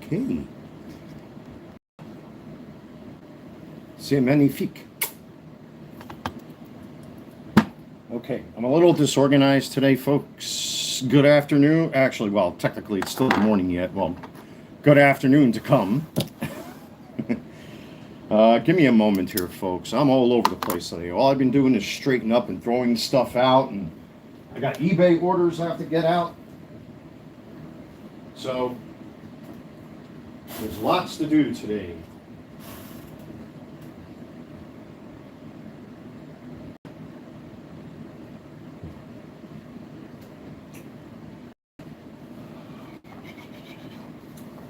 Okay. C'est magnifique. Okay, I'm a little disorganized today, folks. Good afternoon. Actually, well, technically it's still the morning yet. Well, good afternoon to come. Give me a moment here, folks. I'm all over the place today. All I've been doing is straighten up and throwing stuff out, and I got eBay orders I have to get out. So, there's lots to do today.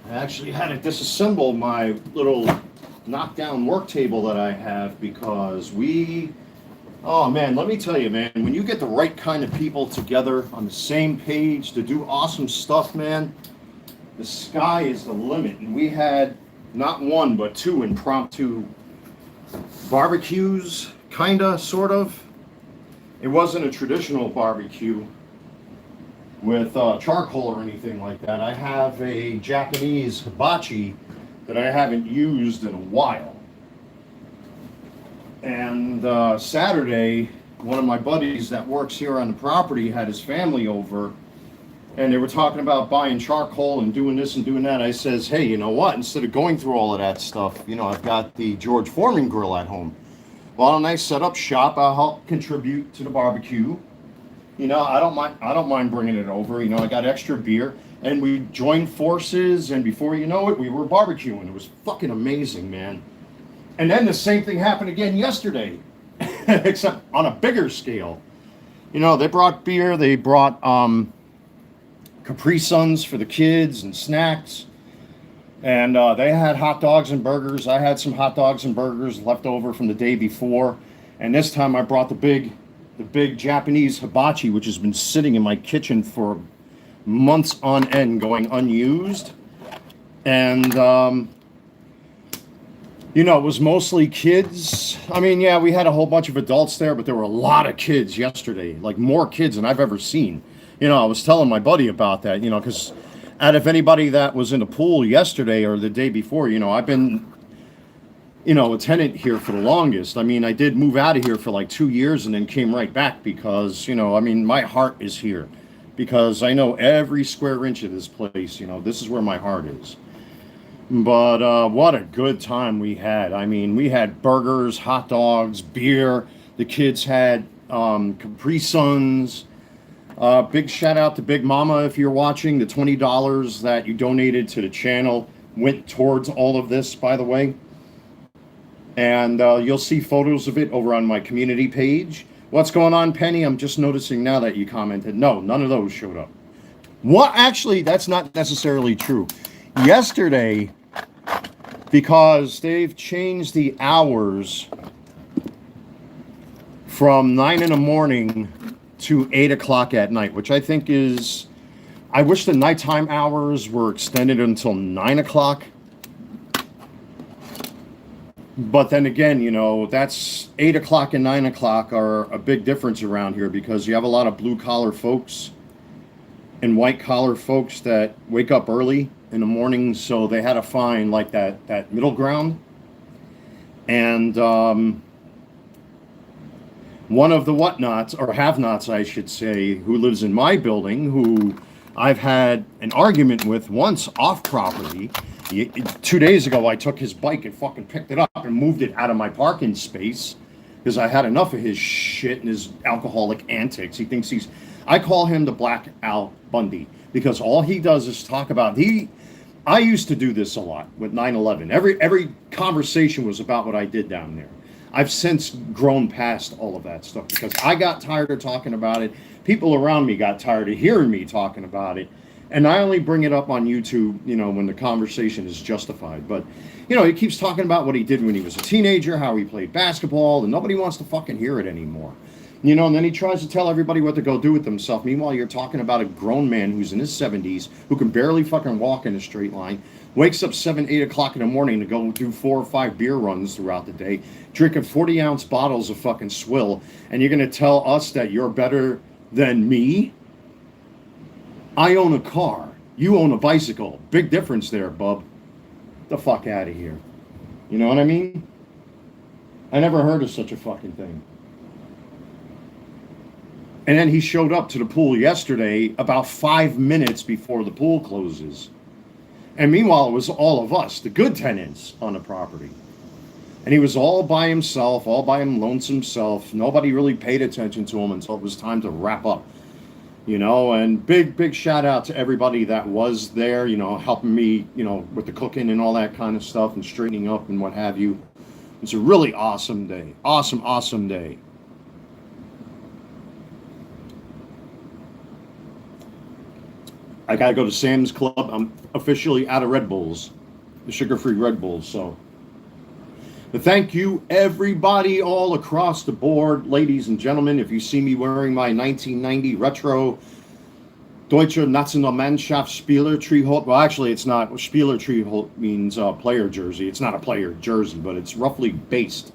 I actually had to disassemble my little knockdown work table that I have because oh man, let me tell you, man, when you get the right kind of people together on the same page to do awesome stuff, man, the sky is the limit. And we had not one, but two impromptu barbecues, kinda, sort of. It wasn't a traditional barbecue with charcoal or anything like that. I have a Japanese hibachi that I haven't used in a while. And Saturday, one of my buddies that works here on the property had his family over, and they were talking about buying charcoal and doing this and doing that. I says, hey, you know what? Instead of going through all of that stuff, you know, I've got the George Foreman grill at home. Why don't I set up shop? I'll help contribute to the barbecue. You know, I don't mind bringing it over. You know, I got extra beer, and we joined forces, and before you know it, we were barbecuing. It was fucking amazing, man. And then the same thing happened again yesterday, except on a bigger scale. You know, they brought beer, they brought Capri Suns for the kids and snacks, and they had hot dogs and burgers. I had some hot dogs and burgers left over from the day before, and this time I brought the big Japanese hibachi, which has been sitting in my kitchen for months on end going unused. And, you know, it was mostly kids. I mean, yeah, we had a whole bunch of adults there, but there were a lot of kids yesterday, like more kids than I've ever seen. You know, I was telling my buddy about that, you know, because out of anybody that was in the pool yesterday or the day before, you know, I've been, you know, a tenant here for the longest. I mean, I did move out of here for like 2 years and then came right back because, you know, I mean, my heart is here because I know every square inch of this place. You know, this is where my heart is. But what a good time we had. I mean, we had burgers, hot dogs, beer. The kids had Capri Suns. Big shout out to Big Mama if you're watching. The $20 that you donated to the channel went towards all of this, by the way. And you'll see photos of it over on my community page. What's going on, Penny? I'm just noticing now that you commented. No, none of those showed up. What? Actually, that's not necessarily true. Yesterday, because they've changed the hours from 9 in the morning to 8 o'clock at night, which I think is, I wish the nighttime hours were extended until 9 o'clock. But then again, you know, that's 8 o'clock and 9 o'clock are a big difference around here because you have a lot of blue collar folks and white collar folks that wake up early in the morning. So they had to find like that middle ground. And one of the whatnots, or have-nots, I should say, who lives in my building, who I've had an argument with once off property. 2 days ago, I took his bike and fucking picked it up and moved it out of my parking space because I had enough of his shit and his alcoholic antics. He thinks I call him the Black Al Bundy because all he does is talk about, I used to do this a lot with 9/11. Every conversation was about what I did down there. I've since grown past all of that stuff because I got tired of talking about it. People around me got tired of hearing me talking about it. And I only bring it up on YouTube, you know, when the conversation is justified. But, you know, he keeps talking about what he did when he was a teenager, how he played basketball, and nobody wants to fucking hear it anymore. You know, and then he tries to tell everybody what to go do with themselves. Meanwhile, you're talking about a grown man who's in his 70s, who can barely fucking walk in a straight line, wakes up 7, 8 o'clock in the morning to go do 4 or 5 beer runs throughout the day, drinking 40-ounce bottles of fucking swill, and you're going to tell us that you're better than me? I own a car. You own a bicycle. Big difference there, bub. The fuck out of here. You know what I mean? I never heard of such a fucking thing. And then he showed up to the pool yesterday about 5 minutes before the pool closes. And meanwhile, it was all of us, the good tenants on the property. And he was all by himself, all by him lonesome self. Nobody really paid attention to him until it was time to wrap up. You know, and big shout out to everybody that was there, you know, helping me, you know, with the cooking and all that kind of stuff and straightening up and what have you. It's a really awesome day. Awesome day. I gotta go to Sam's Club. I'm officially out of Red Bulls, the sugar-free Red Bulls. So, but thank you, everybody, all across the board, ladies and gentlemen. If you see me wearing my 1990 retro Deutsche Nationalmannschaft Spielertrikot, well, actually, it's not. Spielertrikot means player jersey. It's not a player jersey, but it's roughly based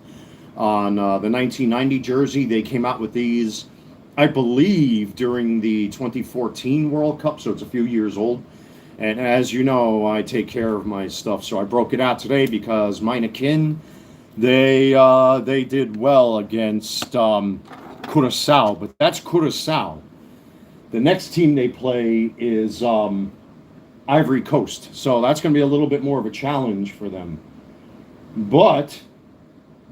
on the 1990 jersey. They came out with these, I believe, during the 2014 World Cup, so it's a few years old. And as you know, I take care of my stuff, so I broke it out today because meine kin, they did well against Curacao, but that's Curacao. The next team they play is Ivory Coast, so that's going to be a little bit more of a challenge for them. But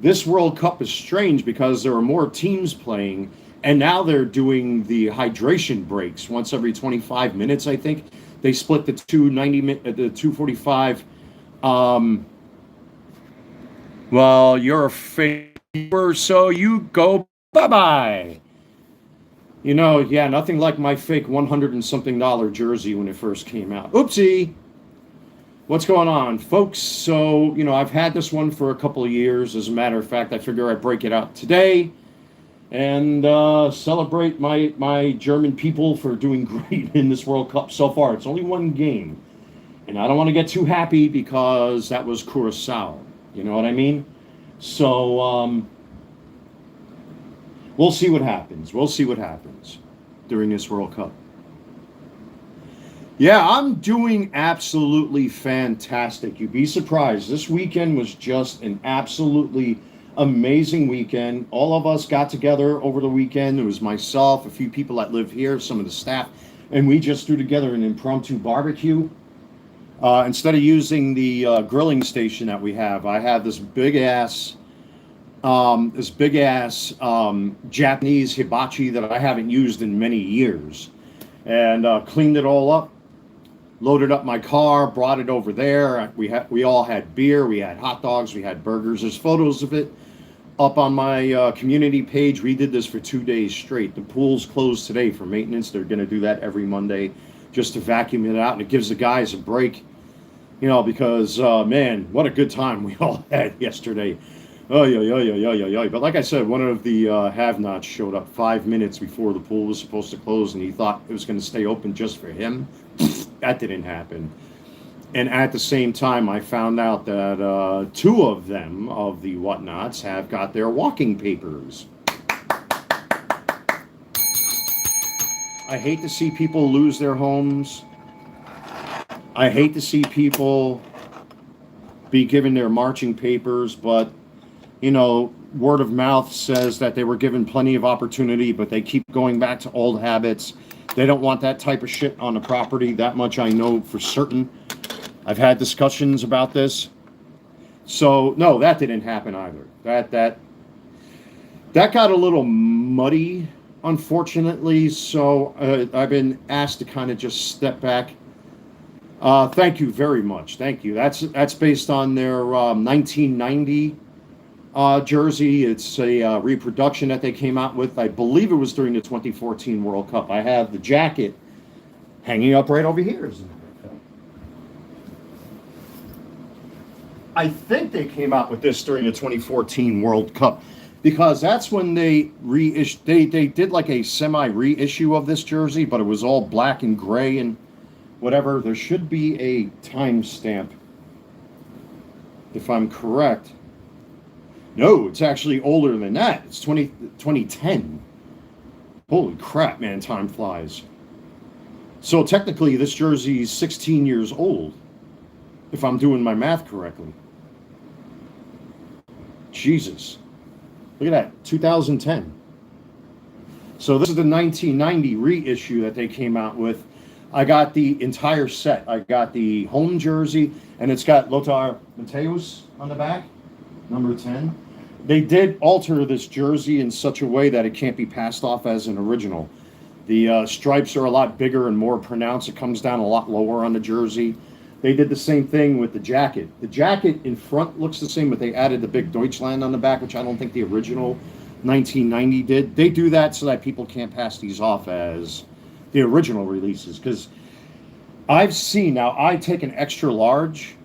this World Cup is strange because there are more teams playing. And now they're doing the hydration breaks once every 25 minutes, I think. They split the 245. Well, you're a favor, so you go bye-bye. You know, yeah, nothing like my fake $100 and something jersey when it first came out. Oopsie. What's going on, folks? So, you know, I've had this one for a couple of years. As a matter of fact, I figure I'd break it out today and celebrate my German people for doing great in this World Cup so far. It's only one game. And I don't want to get too happy because that was Curacao. You know what I mean? So we'll see what happens. We'll see what happens during this World Cup. Yeah, I'm doing absolutely fantastic. You'd be surprised. This weekend was just an absolutely amazing weekend. All of us got together over the weekend. It was myself, a few people that live here, some of the staff, and we just threw together an impromptu barbecue. Instead of using the grilling station that we have, I have this big ass Japanese hibachi that I haven't used in many years, and cleaned it all up, loaded up my car, brought it over there. We all had beer, we had hot dogs, we had burgers. There's photos of it up on my community page. We did this for 2 days straight. The pool's closed today for maintenance. They're going to do that every Monday just to vacuum it out, and it gives the guys a break, you know, because man, what a good time we all had yesterday. Oh, yeah. But like I said, one of the have-nots showed up 5 minutes before the pool was supposed to close, and he thought it was going to stay open just for him. That didn't happen. And at the same time, I found out that two of them, of the whatnots, have got their walking papers. I hate to see people lose their homes. I hate to see people be given their marching papers, but, you know, word of mouth says that they were given plenty of opportunity, but they keep going back to old habits. They don't want that type of shit on the property. That much I know for certain. I've had discussions about this. So, no, that didn't happen either. That got a little muddy, unfortunately. So I've been asked to kind of just step back. Thank you very much. Thank you. That's based on their 1990 jersey. It's a reproduction that they came out with. I believe it was during the 2014 World Cup. I have the jacket hanging up right over here. I think they came out with this during the 2014 World Cup because that's when they reissued. They did like a semi reissue of this jersey, but it was all black and gray and whatever. There should be a timestamp, if I'm correct. No, it's actually older than that. It's 2010. Holy crap, man, time flies. So technically, this jersey is 16 years old, if I'm doing my math correctly. Jesus. Look at that, 2010. So this is the 1990 reissue that they came out with. I got the entire set. I got the home jersey, and it's got Lothar Matthäus on the back, number 10. They did alter this jersey in such a way that it can't be passed off as an original. The stripes are a lot bigger and more pronounced. It comes down a lot lower on the jersey. They did the same thing with the jacket. The jacket in front looks the same, but they added the big Deutschland on the back, which I don't think the original 1990 did. They do that so that people can't pass these off as the original releases. Because I've seen, now I take an extra large.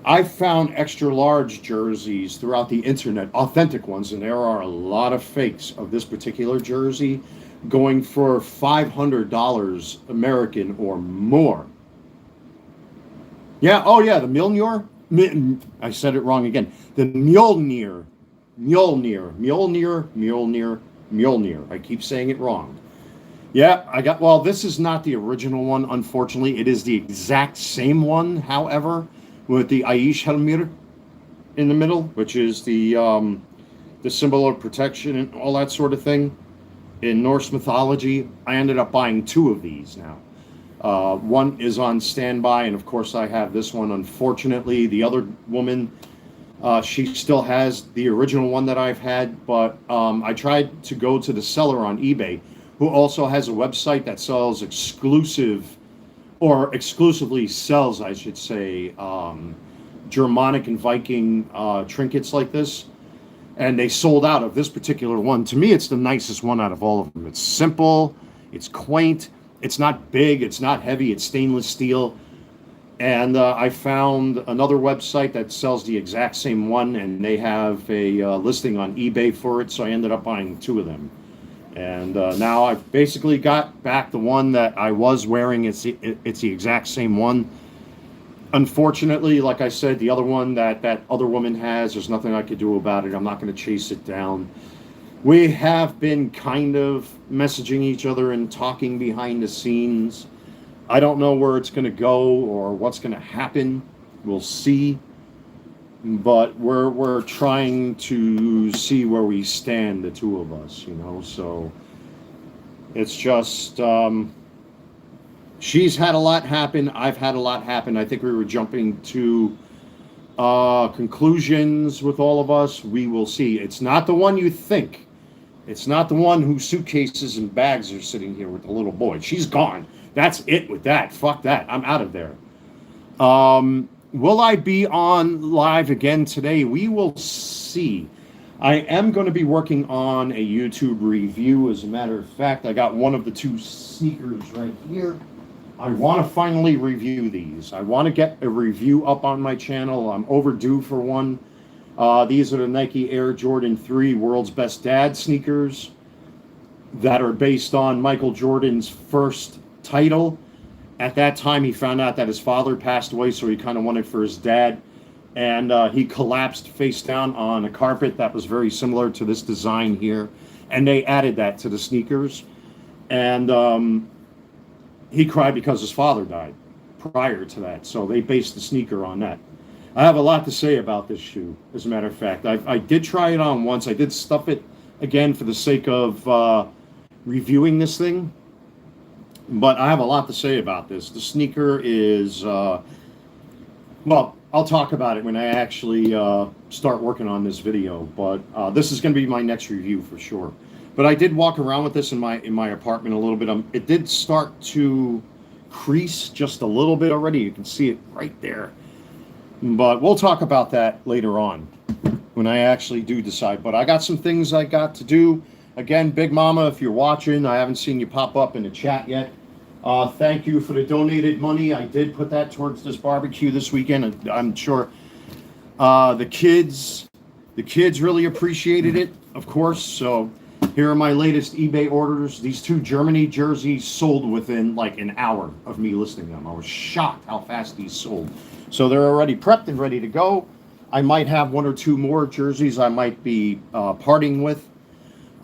I've found extra large jerseys throughout the internet, authentic ones, and there are a lot of fakes of this particular jersey going for $500 American or more. Yeah, oh yeah, the Mjolnir. I said it wrong again. The Mjolnir. I keep saying it wrong. Yeah, well, this is not the original one, unfortunately. It is the exact same one, however, with the Aishhelmir in the middle, which is the symbol of protection and all that sort of thing. In Norse mythology, I ended up buying two of these now. One is on standby, and of course I have this one. Unfortunately, the other woman, she still has the original one that I've had, but I tried to go to the seller on eBay, who also has a website that sells exclusively sells, I should say, Germanic and Viking trinkets like this. And they sold out of this particular one. To me, it's the nicest one out of all of them. It's simple, it's quaint, it's not big, it's not heavy, it's stainless steel. And I found another website that sells the exact same one, and they have a listing on eBay for it, so I ended up buying two of them. And now I've basically got back the one that I was wearing. It's the exact same one. Unfortunately, like I said, the other one that other woman has, there's nothing I could do about it. I'm not going to chase it down. We have been kind of messaging each other and talking behind the scenes. I don't know where it's going to go or what's going to happen. We'll see. But we're trying to see where we stand, the two of us, So it's just... she's had a lot happen. I've had a lot happen. I think we were jumping to conclusions with all of us. We will see. It's not the one you think. It's not the one whose suitcases and bags are sitting here with the little boy. She's gone. That's it with that. Fuck that. I'm out of there. Will I be on live again today? We will see. I am going to be working on a YouTube review. As a matter of fact, I got one of the two sneakers right here. I want to finally review these. I want to get a review up on my channel. I'm overdue for one. These are the Nike Air Jordan 3 World's Best Dad sneakers that are based on Michael Jordan's first title. At that time, he found out that his father passed away, so he kind of wanted for his dad. And he collapsed face down on a carpet that was very similar to this design here. And they added that to the sneakers. And he cried because his father died prior to that. So they based the sneaker on that. I have a lot to say about this shoe, as a matter of fact. I did try it on once. I did stuff it again for the sake of reviewing this thing. But I have a lot to say about this. The sneaker is, well, I'll talk about it when I actually start working on this video. But this is going to be my next review for sure. But I did walk around with this in my apartment a little bit. It did start to crease just a little bit already. You can see it right there. But we'll talk about that later on when I actually do decide. But I got some things I got to do. Again, Big Mama, if you're watching, I haven't seen you pop up in the chat yet. Thank you for the donated money. I did put that towards this barbecue this weekend. I'm sure the kids really appreciated it, of course. So here are my latest eBay orders. These two Germany jerseys sold within like an hour of me listing them. I was shocked how fast these sold. So they're already prepped and ready to go. I might have one or two more jerseys I might be parting with.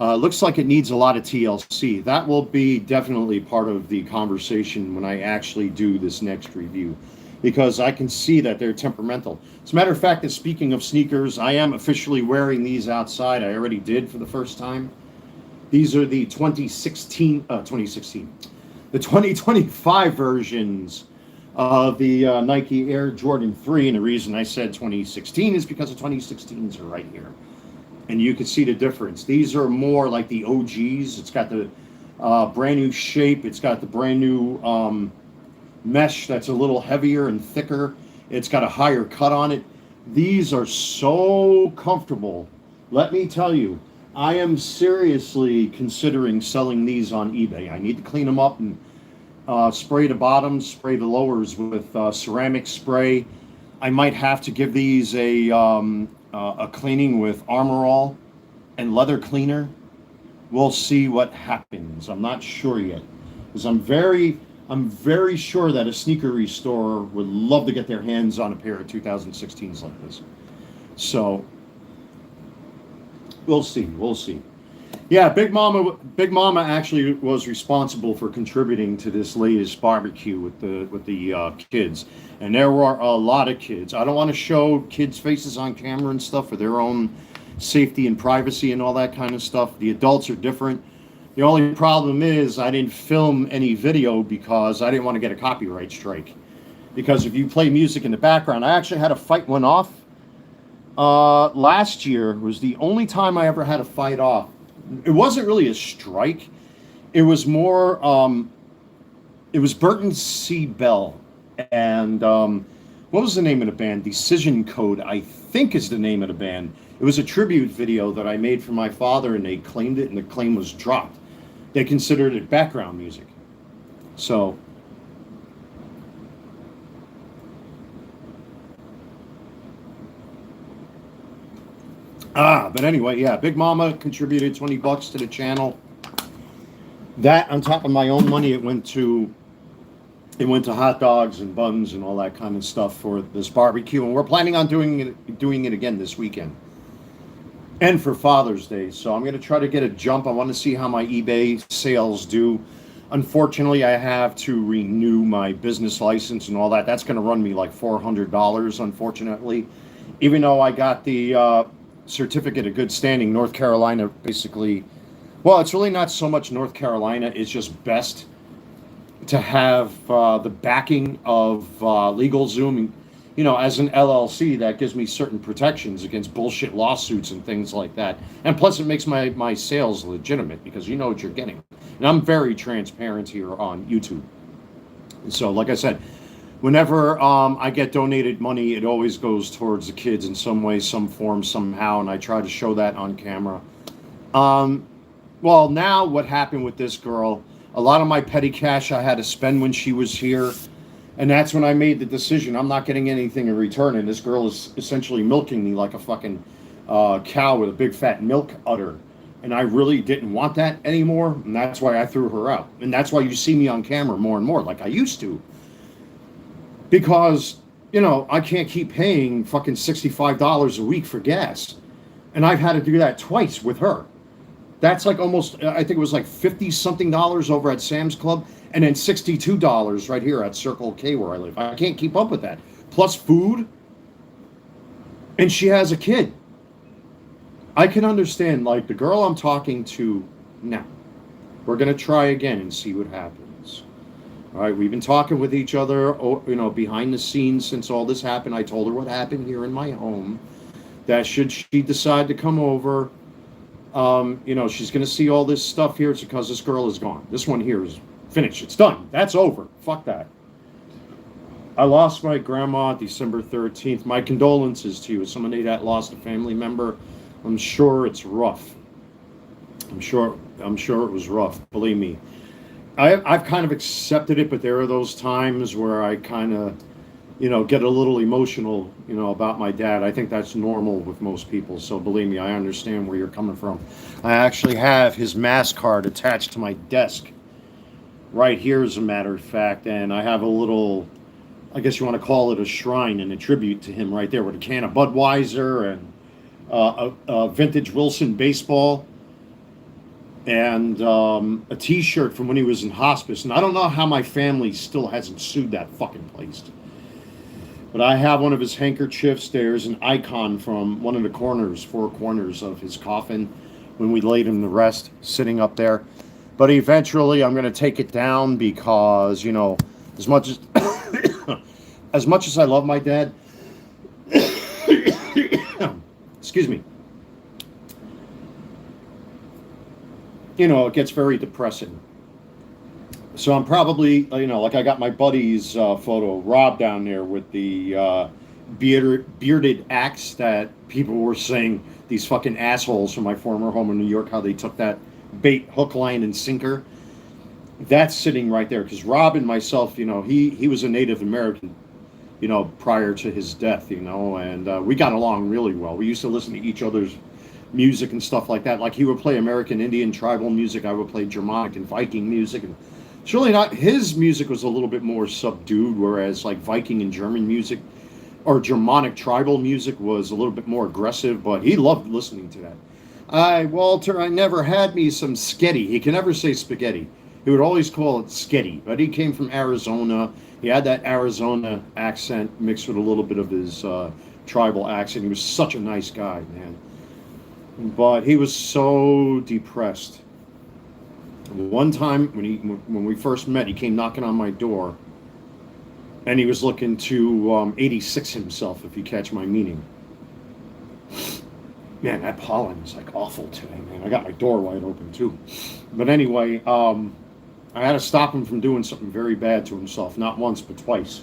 Looks like it needs a lot of TLC. That will be definitely part of the conversation when I actually do this next review, because I can see that they're temperamental. As a matter of fact, speaking of sneakers, I am officially wearing these outside. I already did for the first time. These are the 2016, the 2025 versions of the Nike Air Jordan 3. And the reason I said 2016 is because the 2016s are right here. And you can see the difference. These are more like the OGs. It's got the brand new shape. It's got the brand new mesh that's a little heavier and thicker. It's got a higher cut on it. These are so comfortable. Let me tell you, I am seriously considering selling these on eBay. I need to clean them up and spray the bottoms, spray the lowers with ceramic spray. I might have to give these a cleaning with Armor All and leather cleaner. We'll see what happens. I'm not sure yet, because I'm very sure that a sneakery store would love to get their hands on a pair of 2016s like this. So we'll see. Yeah, Big Mama actually was responsible for contributing to this latest barbecue with the kids, and there were a lot of kids. I don't want to show kids' faces on camera and stuff for their own safety and privacy and all that kind of stuff. The adults are different. The only problem is I didn't film any video because I didn't want to get a copyright strike. Because if you play music in the background, I actually had to fight one off. Last year was the only time I ever had to fight off. It wasn't really a strike. It was more, it was Burton C. Bell. And what was the name of the band? Decision Code, I think, is the name of the band. It was a tribute video that I made for my father, and they claimed it, and the claim was dropped. They considered it background music. So but anyway, yeah, Big Mama contributed $20 to the channel. That, on top of my own money, it went to hot dogs and buns and all that kind of stuff for this barbecue, and we're planning on doing it again this weekend and for Father's Day. So I'm going to try to get a jump. I want to see how my eBay sales do. Unfortunately, I have to renew my business license and all that. That's going to run me like $400, unfortunately. Even though I got the certificate of good standing, North Carolina basically, well, it's really not so much North Carolina, it's just best to have the backing of LegalZoom. You know, as an LLC, that gives me certain protections against bullshit lawsuits and things like that. And plus, it makes my sales legitimate, because you know what you're getting. And I'm very transparent here on YouTube. And so, like I said, whenever I get donated money, it always goes towards the kids in some way, some form, somehow, and I try to show that on camera. Well, now what happened with this girl, a lot of my petty cash I had to spend when she was here, and that's when I made the decision. I'm not getting anything in return, and this girl is essentially milking me like a fucking cow with a big fat milk udder. And I really didn't want that anymore, and that's why I threw her out. And that's why you see me on camera more and more, like I used to. Because, you know, I can't keep paying fucking $65 a week for gas. And I've had to do that twice with her. That's like almost, I think it was like 50-something over at Sam's Club, and then $62 right here at Circle K where I live. I can't keep up with that. Plus food. And she has a kid. I can understand, like, the girl I'm talking to now. We're going to try again and see what happens. All right, we've been talking with each other, you know, behind the scenes since all this happened. I told her what happened here in my home, that should she decide to come over, you know, she's going to see all this stuff here. It's because this girl is gone. This one here is finished. It's done. That's over. Fuck that. I lost my grandma December 13th. My condolences to you as somebody that lost a family member. I'm sure it's rough. I'm sure it was rough. Believe me. I've kind of accepted it, but there are those times where I kind of, you know, get a little emotional, you know, about my dad. I think that's normal with most people. So believe me, I understand where you're coming from. I actually have his mass card attached to my desk right here, as a matter of fact. And I have a little, I guess you want to call it a shrine and a tribute to him right there with a can of Budweiser and a vintage Wilson baseball. and a T-shirt from when he was in hospice. And I don't know how my family still hasn't sued that fucking place. But I have one of his handkerchiefs. There's an icon from one of the corners, four corners of his coffin when we laid him to rest, sitting up there. But eventually, I'm going to take it down because, you know, as much as as much as I love my dad, excuse me, you know, it gets very depressing. So I'm probably, you know, like I got my buddy's photo, Rob, down there with the bearded axe that people were saying, these fucking assholes from my former home in New York, how they took that bait, hook, line, and sinker. That's sitting right there because Rob and myself, you know, he was a Native American, you know, prior to his death, you know, and we got along really well. We used to listen to each other's music and stuff like that. Like he would play American Indian tribal music, I would play Germanic and Viking music, and it's really not. His music was a little bit more subdued, whereas like Viking and German music or Germanic tribal music was a little bit more aggressive. But he loved listening to that. Walter, I never had me some sketty. He can never say spaghetti. He would always call it sketty. But he came from Arizona. He had that Arizona accent mixed with a little bit of his tribal accent. He was such a nice guy, man. But he was so depressed. One time when we first met, he came knocking on my door, and he was looking to 86 himself, if you catch my meaning. Man, that pollen is like awful today, man. I got my door wide open too. But anyway, I had to stop him from doing something very bad to himself, not once but twice.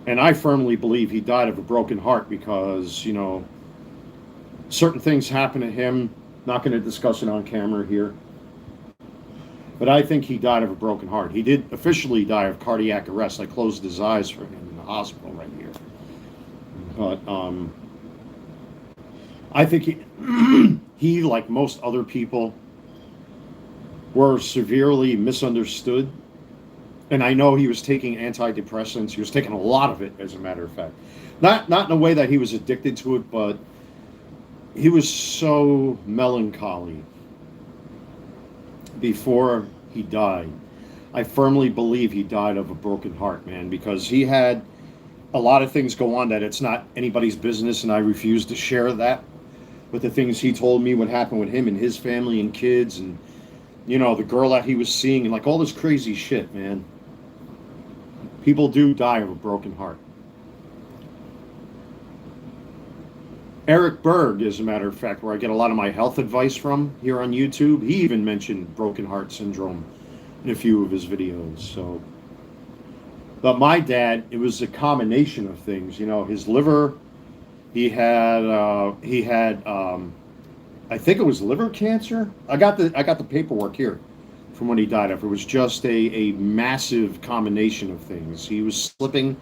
And I firmly believe he died of a broken heart because, you know, certain things happened to him. Not going to discuss it on camera here. But I think he died of a broken heart. He did officially die of cardiac arrest. I closed his eyes for him in the hospital right here. But I think he, like most other people, were severely misunderstood. And I know he was taking antidepressants. He was taking a lot of it, as a matter of fact. Not in a way that he was addicted to it, but he was so melancholy before he died. I firmly believe he died of a broken heart, man, because he had a lot of things go on that it's not anybody's business, and I refuse to share that. But the things he told me, what happened with him and his family and kids, and, you know, the girl that he was seeing, and like all this crazy shit, man. People do die of a broken heart. Eric Berg, as a matter of fact, where I get a lot of my health advice from here on YouTube, he even mentioned broken heart syndrome in a few of his videos. So, but my dad, it was a combination of things. You know, his liver, he had I think it was liver cancer. I got the paperwork here from when he died of. It was just a massive combination of things. He was slipping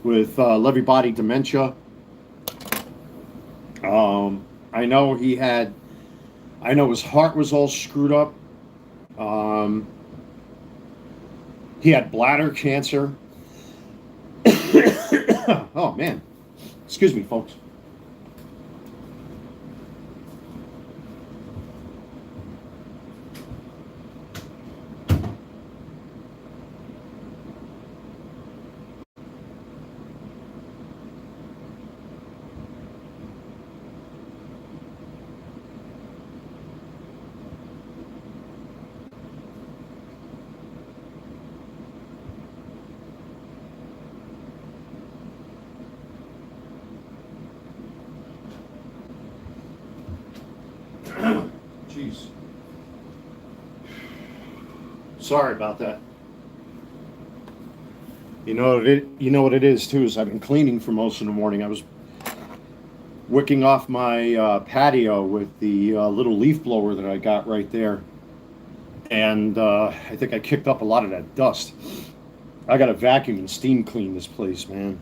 with Lewy body dementia. I know his heart was all screwed up. He had bladder cancer. Oh, man. Excuse me, folks. Jeez. Sorry about that. You know what it is too is I've been cleaning for most of the morning. I was wicking off my patio with the little leaf blower that I got right there, and I think I kicked up a lot of that dust. I got to vacuum and steam clean this place, man.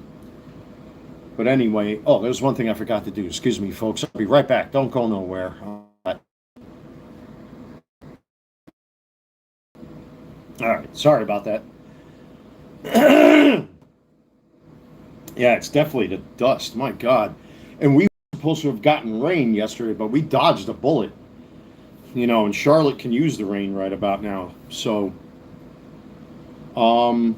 But anyway, oh, there's one thing I forgot to do. Excuse me, folks. I'll be right back. Don't go nowhere. All right, sorry about that. Yeah, it's definitely the dust. My God. And we were supposed to have gotten rain yesterday, but we dodged a bullet. And Charlotte can use the rain right about now. So, um,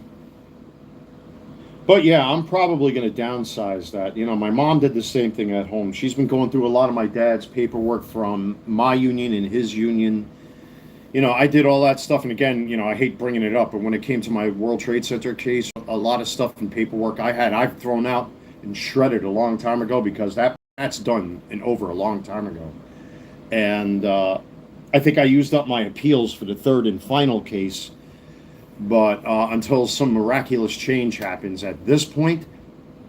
but yeah, I'm probably going to downsize that. My mom did the same thing at home. She's been going through a lot of my dad's paperwork from my union and his union. I did all that stuff. And again, I hate bringing it up, but when it came to my World Trade Center case, a lot of stuff and paperwork I've thrown out and shredded a long time ago because that's done and over a long time ago. And I think I used up my appeals for the third and final case. But until some miraculous change happens at this point,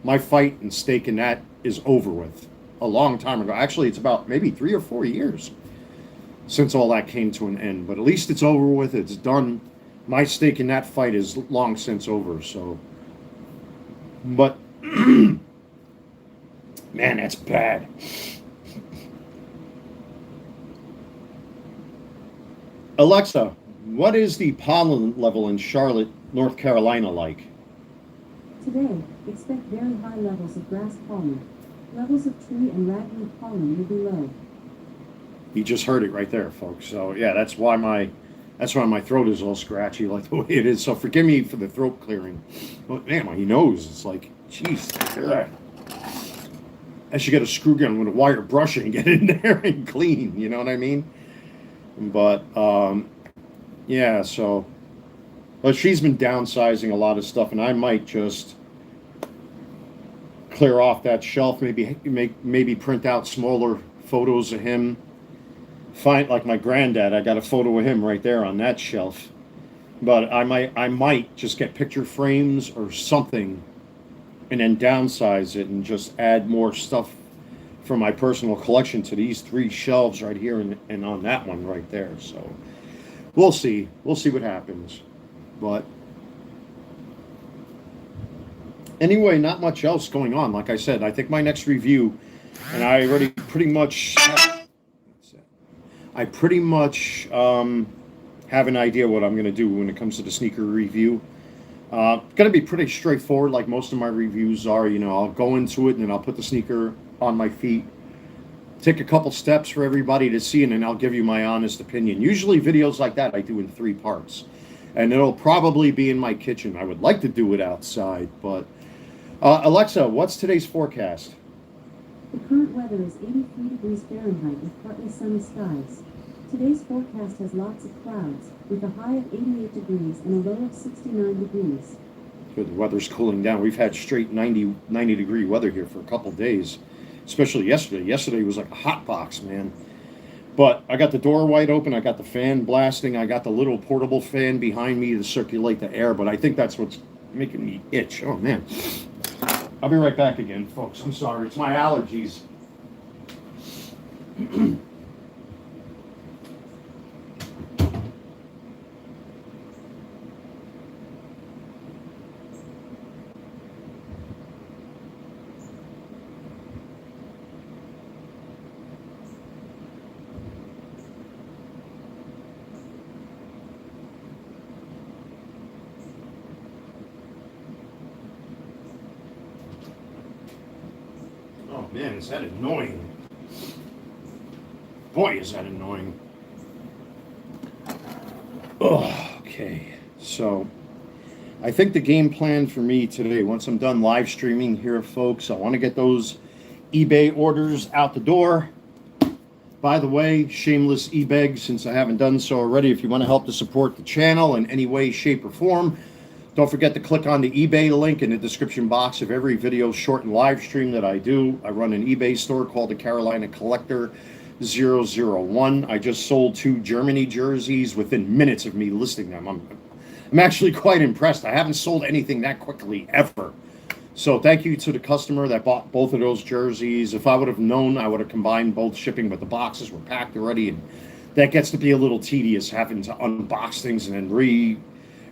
my fight and stake in that is over with a long time ago. Actually, it's about maybe 3 or 4 years since all that came to an end. But at least it's over with. It's done. My stake in that fight is long since over. So, but man, that's bad. Alexa, what is the pollen level in Charlotte, North Carolina like? Today, expect very high levels of grass pollen. Levels of tree and ragweed pollen will be low. You just heard it right there, folks. So yeah, that's why my throat is all scratchy like the way it is. So forgive me for the throat clearing. But man, my nose, it's like, jeez. I should get a screw gun with a wire brush and get in there and clean. You know what I mean? But yeah, so, but she's been downsizing a lot of stuff, and I might just clear off that shelf, maybe print out smaller photos of him. Find, like my granddad, I got a photo of him right there on that shelf. But I might just get picture frames or something, and then downsize it and just add more stuff from my personal collection to these 3 shelves right here and on that one right there. So we'll see what happens. But anyway, not much else going on. Like I said, I think my next review, and I already pretty much have an idea what I'm going to do when it comes to the sneaker review. Going to be pretty straightforward, like most of my reviews are. I'll go into it and then I'll put the sneaker on my feet, take a couple steps for everybody to see, and then I'll give you my honest opinion. Usually videos like that I do in 3 parts, and it'll probably be in my kitchen. I would like to do it outside, but Alexa, what's today's forecast? The current weather is 83 degrees Fahrenheit with partly sunny skies. Today's forecast has lots of clouds, with a high of 88 degrees and a low of 69 degrees. Good, the weather's cooling down. We've had straight 90 degree weather here for a couple days, especially yesterday. Yesterday was like a hot box, man. But I got the door wide open, I got the fan blasting, I got the little portable fan behind me to circulate the air, but I think that's what's making me itch. Oh, man. I'll be right back again, folks. I'm sorry. It's my allergies. Man, is that annoying. Boy, is that annoying. Oh, okay. So, I think the game plan for me today, once I'm done live streaming here, folks, I want to get those eBay orders out the door. By the way, shameless eBeg, since I haven't done so already, if you want to help to support the channel in any way, shape, or form, don't forget to click on the eBay link in the description box of every video, short, and live stream that I do. I run an eBay store called the Carolina Collector 001. I just sold 2 Germany jerseys within minutes of me listing them. I'm actually quite impressed. I haven't sold anything that quickly ever. So thank you to the customer that bought both of those jerseys. If I would have known, I would have combined both shipping, but the boxes were packed already, and that gets to be a little tedious having to unbox things and then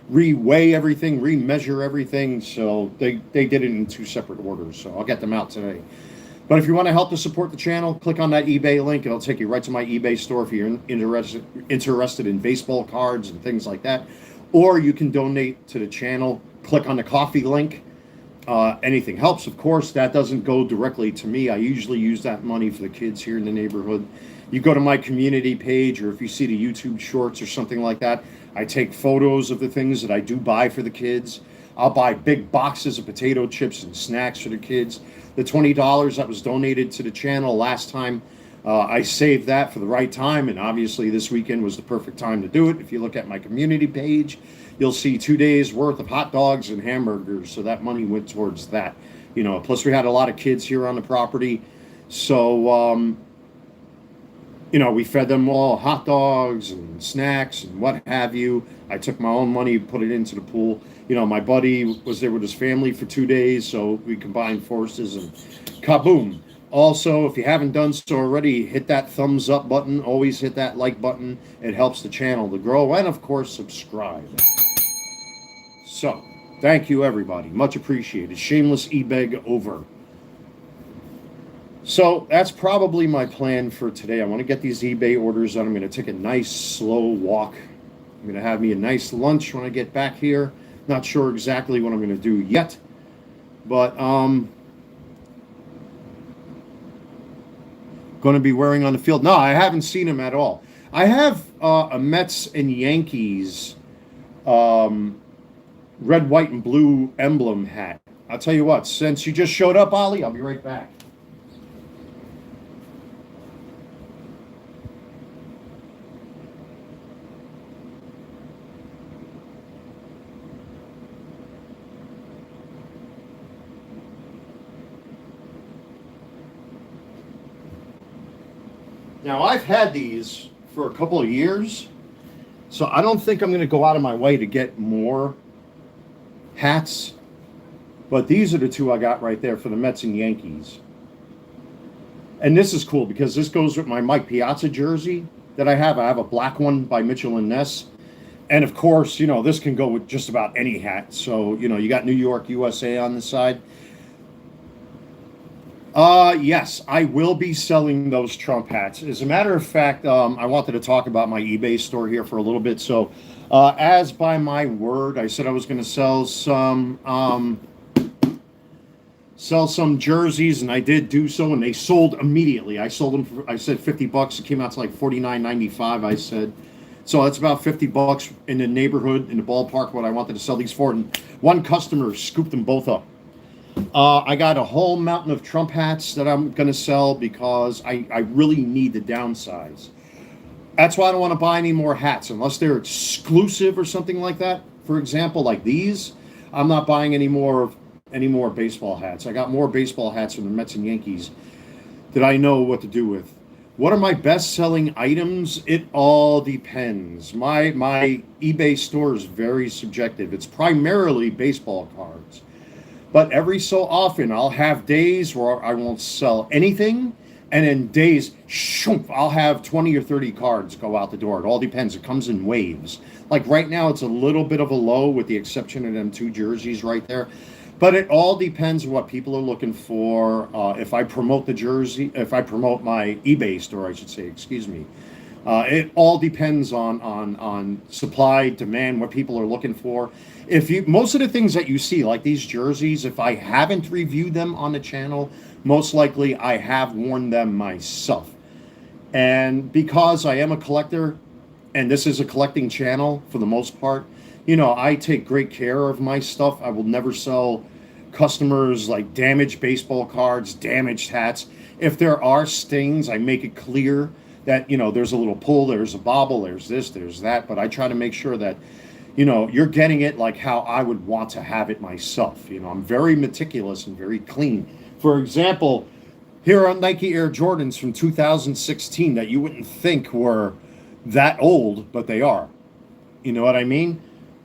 re-weigh everything, re-measure everything. So they did it in 2 separate orders. So I'll get them out today. But if you want to help to support the channel, click on that eBay link. It'll take you right to my eBay store if you're interested in baseball cards and things like that. Or you can donate to the channel. Click on the coffee link anything helps. Of course, that doesn't go directly to me. I usually use that money for the kids here in the neighborhood. You go to my community page, or if you see the YouTube shorts or something like that, I take photos of the things that I do buy for the kids. I'll buy big boxes of potato chips and snacks for the kids. The $20 that was donated to the channel last time, I saved that for the right time, and obviously this weekend was the perfect time to do it. If you look at my community page, you'll see 2 days worth of hot dogs and hamburgers, so that money went towards that. Plus we had a lot of kids here on the property, so we fed them all hot dogs and snacks and what have you. I took my own money, put it into the pool. My buddy was there with his family for 2 days, so we combined forces and kaboom. Also, if you haven't done so already, hit that thumbs up button. Always hit that like button. It helps the channel to grow. And of course, subscribe. So, thank you everybody. Much appreciated. Shameless e-beg over. So that's probably my plan for today. I want to get these eBay orders done. I'm going to take a nice slow walk. I'm going to have me a nice lunch when I get back here. Not sure exactly what I'm going to do yet, but going to be wearing on the field. No, I haven't seen him at all. I have a Mets and Yankees red, white, and blue emblem hat. I'll tell you what, since you just showed up, Ollie, I'll be right back. Now, I've had these for a couple of years, so I don't think I'm going to go out of my way to get more hats, but these are the two I got right there for the Mets and Yankees. And this is cool because this goes with my Mike Piazza jersey that I have. I have a black one by Mitchell and Ness. And of course, this can go with just about any hat. So, you got New York, USA on the side. Yes, I will be selling those Trump hats. As a matter of fact, I wanted to talk about my eBay store here for a little bit. So, as by my word, I said I was going to sell some jerseys, and I did do so, and they sold immediately. I sold them for, I said $50. It came out to like $49.95. I said, so that's about $50 in the neighborhood, in the ballpark, what I wanted to sell these for. And one customer scooped them both up. I got a whole mountain of Trump hats that I'm going to sell because I really need to downsize. That's why I don't want to buy any more hats unless they're exclusive or something like that. For example, like these, I'm not buying any more baseball hats. I got more baseball hats from the Mets and Yankees that I know what to do with. What are my best-selling items? It all depends. My eBay store is very subjective. It's primarily baseball cards. But every so often, I'll have days where I won't sell anything, and then days, I'll have 20 or 30 cards go out the door. It all depends. It comes in waves. Like right now, it's a little bit of a low with the exception of them two jerseys right there. But it all depends on what people are looking for. If I promote the jersey, if I promote my eBay store, I should say, excuse me. It all depends on supply, demand, what people are looking for. Most of the things that you see, like these jerseys, if I haven't reviewed them on the channel, most likely I have worn them myself. And because I am a collector, and this is a collecting channel for the most part, I take great care of my stuff. I will never sell customers like damaged baseball cards, damaged hats. If there are stings, I make it clear that, there's a little pull, there's a bobble, there's this, there's that. But I try to make sure that, you're getting it like how I would want to have it myself. I'm very meticulous and very clean. For example, here are Nike Air Jordans from 2016 that you wouldn't think were that old, but they are. You know what I mean?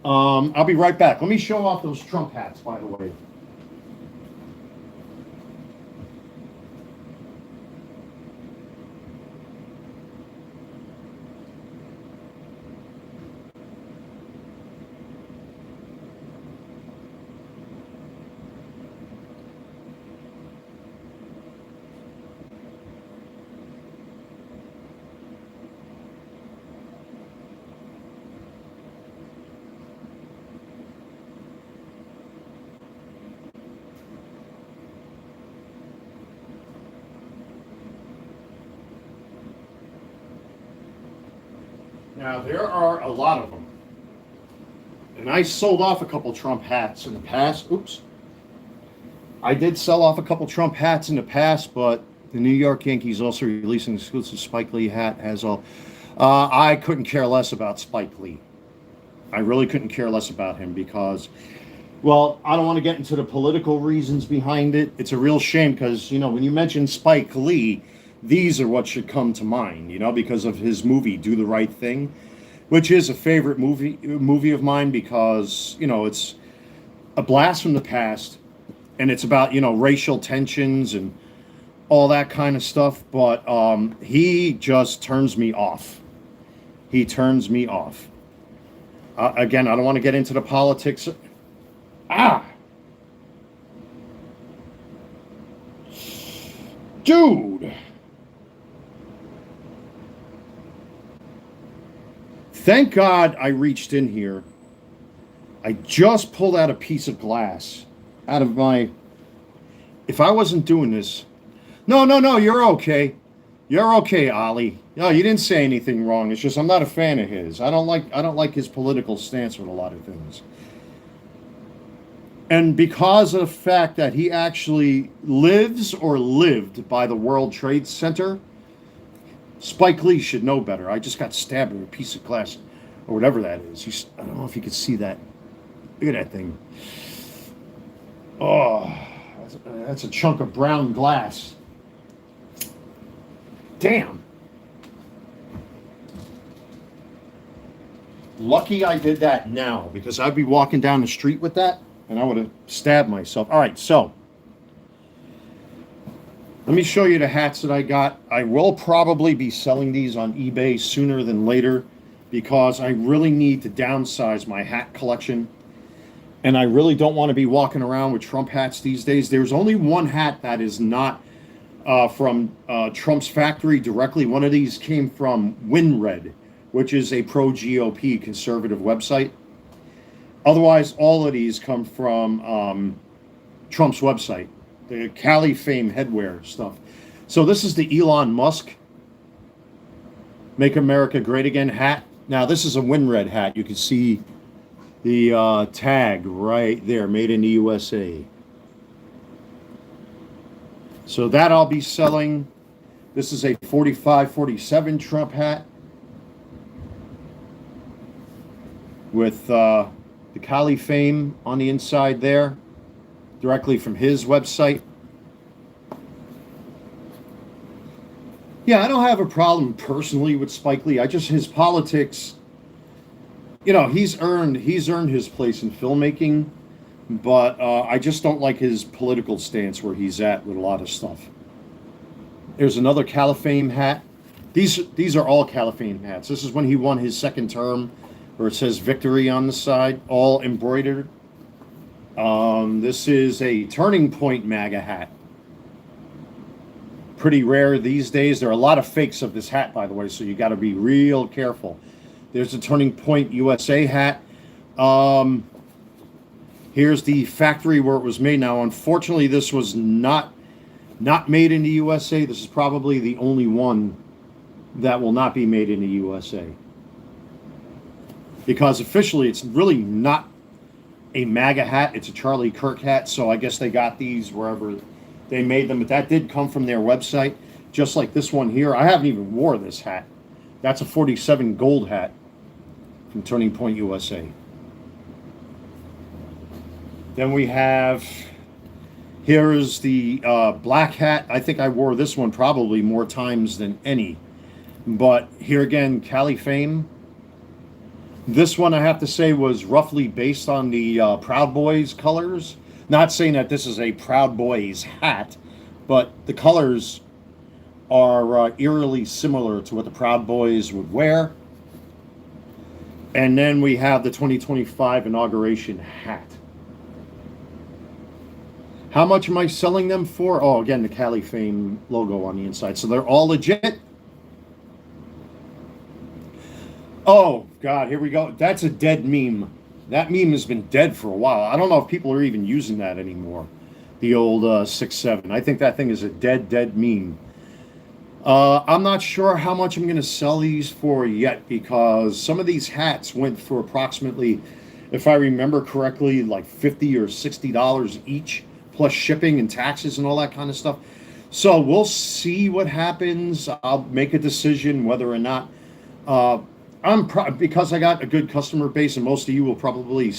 I'll be right back. Let me show off those Trump hats, by the way. Now, there are a lot of them. And I sold off a couple Trump hats in the past. Oops. I did sell off a couple Trump hats in the past, but the New York Yankees also releasing an exclusive Spike Lee hat has all. I couldn't care less about Spike Lee. I really couldn't care less about him because, well, I don't want to get into the political reasons behind it. It's a real shame because, you know, when you mention Spike Lee, these are what should come to mind, you know, because of his movie, Do the Right Thing, which is a favorite movie of mine because, you know, it's a blast from the past and it's about, you know, racial tensions and all that kind of stuff. But he just turns me off. He turns me off. Again, I don't want to get into the politics. Dude. Thank God I reached in here. I just pulled out a piece of glass out of my... If I wasn't doing this... No, you're okay. You're okay, Ollie. No, you didn't say anything wrong. It's just I'm not a fan of his. I don't like his political stance with a lot of things. And because of the fact that he actually lives or lived by the World Trade Center, Spike Lee should know better. I just got stabbed with a piece of glass or whatever that is. I don't know if you could see that. Look at that thing. Oh, that's a chunk of brown glass. Damn. Lucky I did that now because I'd be walking down the street with that and I would have stabbed myself. All right, so let me show you the hats that I got. I will probably be selling these on eBay sooner than later because I really need to downsize my hat collection. And I really don't want to be walking around with Trump hats these days. There's only one hat that is not from Trump's factory directly. One of these came from WinRed, which is a pro-GOP conservative website. Otherwise, all of these come from Trump's website, the Cali Fame headwear stuff. So this is the Elon Musk Make America Great Again hat. Now, this is a WinRed hat. You can see the tag right there, made in the USA. So that I'll be selling. This is a 45-47 Trump hat with the Cali Fame on the inside there, directly from his website. Yeah, I don't have a problem personally with Spike Lee. His politics, you know, he's earned his place in filmmaking, but I just don't like his political stance where he's at with a lot of stuff. There's another Cali Fame hat. These are all Cali Fame hats. This is when he won his second term, where it says victory on the side, all embroidered. This is a Turning Point MAGA hat. Pretty rare these days. There are a lot of fakes of this hat, by the way, so you got to be real careful. There's a Turning Point USA hat. Here's the factory where it was made. Now, unfortunately, this was not made in the USA. This is probably the only one that will not be made in the USA. Because officially, it's really not a MAGA hat. It's a Charlie Kirk hat, so I guess they got these wherever they made them. But that did come from their website, just like this one here. I haven't even wore this hat. That's a 47 gold hat from Turning Point USA. Then we have, here is the black hat. I think I wore this one probably more times than any. But here again, Cali Fame. This one, I have to say, was roughly based on the Proud Boys colors. Not saying that this is a Proud Boys hat, but the colors are eerily similar to what the Proud Boys would wear. And then we have the 2025 inauguration hat. How much am I selling them for? Oh, again, the Cali Fame logo on the inside. So they're all legit. Oh, God, here we go. That's a dead meme. That meme has been dead for a while. I don't know if people are even using that anymore. The old 6'7". I think that thing is a dead meme. I'm not sure how much I'm going to sell these for yet because some of these hats went for approximately, if I remember correctly, like $50 or $60 each, plus shipping and taxes and all that kind of stuff. So we'll see what happens. I'll make a decision whether or not uh, because I got a good customer base and most of you will probably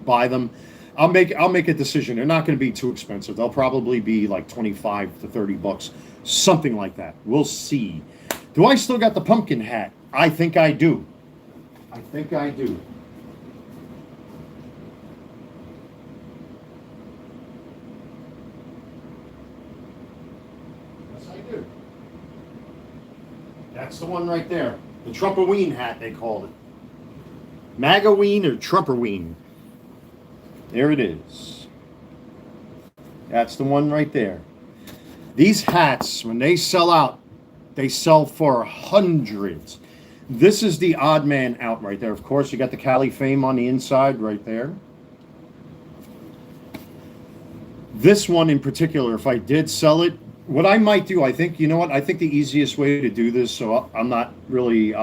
buy them. I'll make a decision. They're not going to be too expensive. They'll probably be like 25 to 30 bucks, something like that. We'll see. Do I still got the pumpkin hat? I think I do. I think I do. Yes, I do. That's the one right there. The Trumpoween hat, they called it. Magaween or Trumpoween. There it is. That's the one right there. These hats, when they sell out, they sell for hundreds. This is the odd man out right there. Of course, you got the Cali Fame on the inside right there. This one in particular, if I did sell it, what I might do, I think, you know what? I think the easiest way to do this, so I'm not really,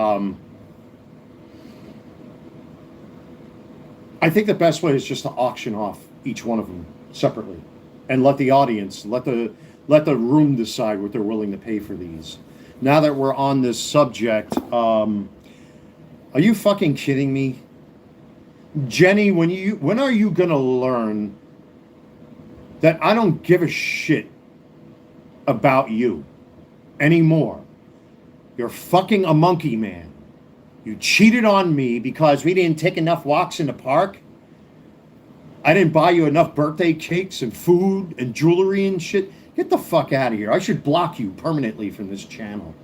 I think the best way is just to auction off each one of them separately and let the audience, let the room decide what they're willing to pay for these. Now that we're on this subject, are you fucking kidding me? Jenny, when are you gonna learn that I don't give a shit about you anymore? You're fucking a monkey man. You cheated on me because we didn't take enough walks in the park. I didn't buy you enough birthday cakes and food and jewelry and shit. Get the fuck out of here. I should block you permanently from this channel.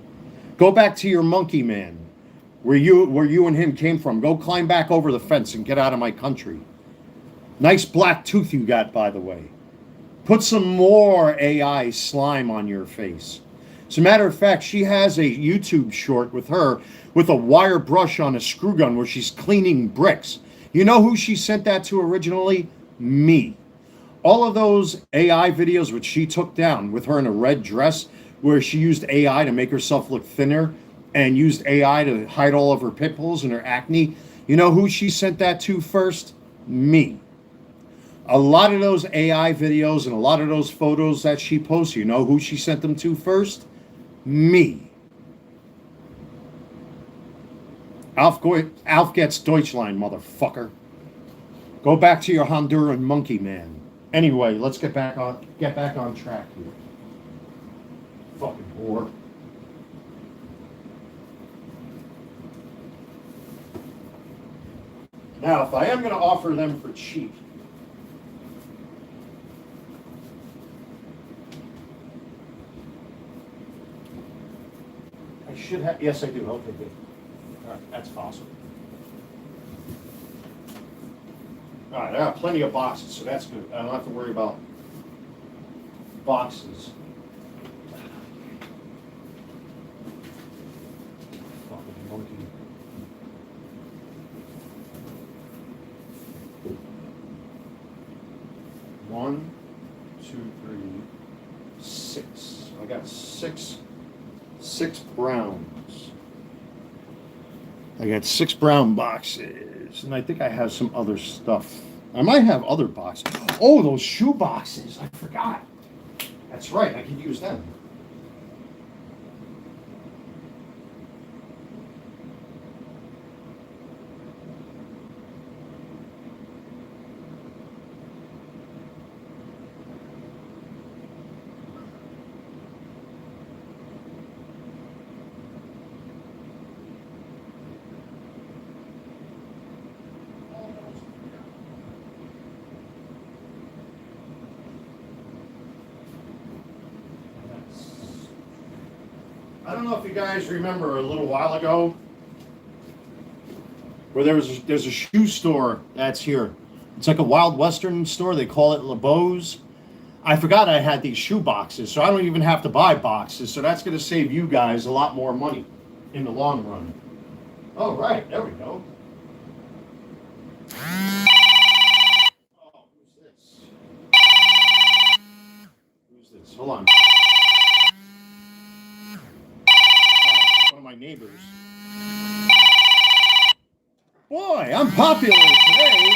Go back to your monkey man, where you and him came from. Go climb back over the fence and get out of my country. Nice black tooth you got, by the way. Put some more AI slime on your face. As a matter of fact, she has a YouTube short with her with a wire brush on a screw gun where she's cleaning bricks. You know who she sent that to originally? Me. All of those AI videos which she took down with her in a red dress where she used AI to make herself look thinner and used AI to hide all of her pimples and her acne. You know who she sent that to first? Me. A lot of those AI videos and a lot of those photos that she posts, you know who she sent them to first? Me. Auf geht's Deutschland, motherfucker. Go back to your Honduran monkey man. Anyway, let's get back on track here. Fucking whore. Now, if I am going to offer them for cheap, I should have. Yes, I do. Okay, good. All right, that's possible. All right, I got plenty of boxes, so that's good. I don't have to worry about boxes. Fucking monkey. One, two, three, six. I got six browns. I got 6 brown boxes, and I think I have some other stuff. I might have other boxes. Oh, those shoe boxes. I forgot. That's right. I could use them. I don't know if you guys remember a little while ago where there's a shoe store that's here. It's like a Wild Western store. They call it LeBeau's. I forgot I had these shoe boxes, so I don't even have to buy boxes. So that's going to save you guys a lot more money in the long run. Oh, right. There we go. Oh, who's this? Who's this? Hold on. my neighbors. Boy, I'm popular today.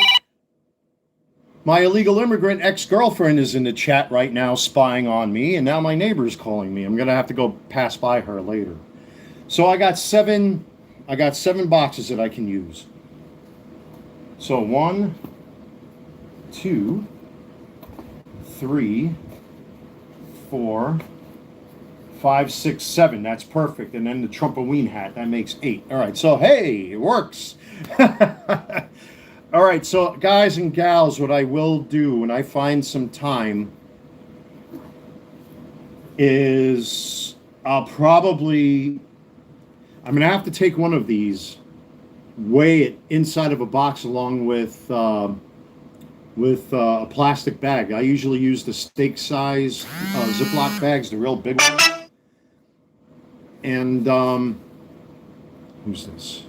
My illegal immigrant ex-girlfriend is in the chat right now spying on me, and now my neighbor's calling me. I'm going to have to go pass by her later. So I got seven boxes that I can use. So 1, 2, 3, 4, 5, 6, 7. That's perfect. And then the Trumpoween hat, that makes 8. All right, so hey, it works. All right, so guys and gals, what I will do when I find some time is I'm going to have to take one of these, weigh it inside of a box along with a plastic bag. I usually use the steak size Ziploc bags, the real big ones. And who's this?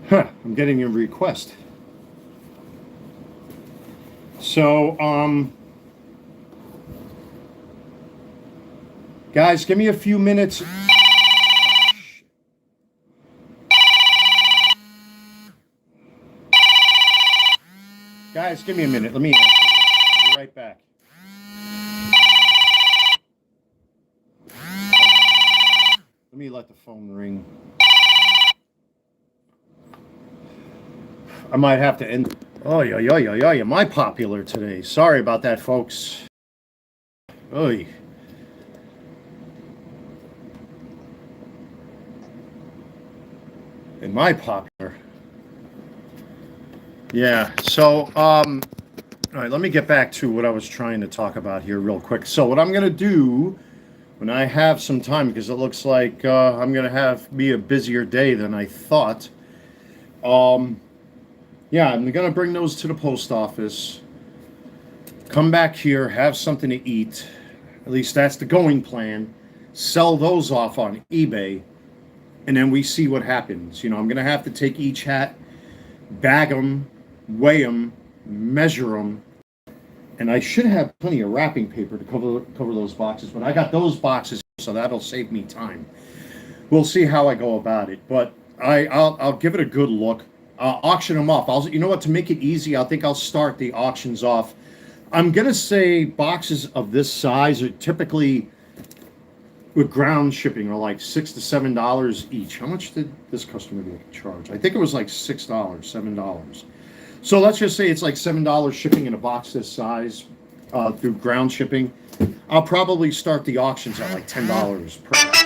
I'm getting a request. So, guys, give me a few minutes. Guys, give me a minute. Let me answer this. I'll be right back. Let me let the phone ring. I might have to end. Oh, yeah. Am I popular today? Sorry about that, folks. Oy. Am I popular? Yeah. So, all right. Let me get back to what I was trying to talk about here, real quick. So, what I'm gonna do when I have some time, because it looks like I'm gonna be a busier day than I thought. Yeah, I'm going to bring those to the post office, come back here, have something to eat. At least that's the going plan. Sell those off on eBay, and then we see what happens. You know, I'm going to have to take each hat, bag them, weigh them, measure them, and I should have plenty of wrapping paper to cover those boxes, but I got those boxes, so that'll save me time. We'll see how I go about it, but I'll give it a good look. Auction them off. You know what? To make it easy, I think I'll start the auctions off. I'm gonna say boxes of this size are typically, with ground shipping, are like $6 to $7 each. How much did this customer charge? I think it was like $6, $7. So let's just say it's like $7 shipping in a box this size through ground shipping. I'll probably start the auctions at like $10 per.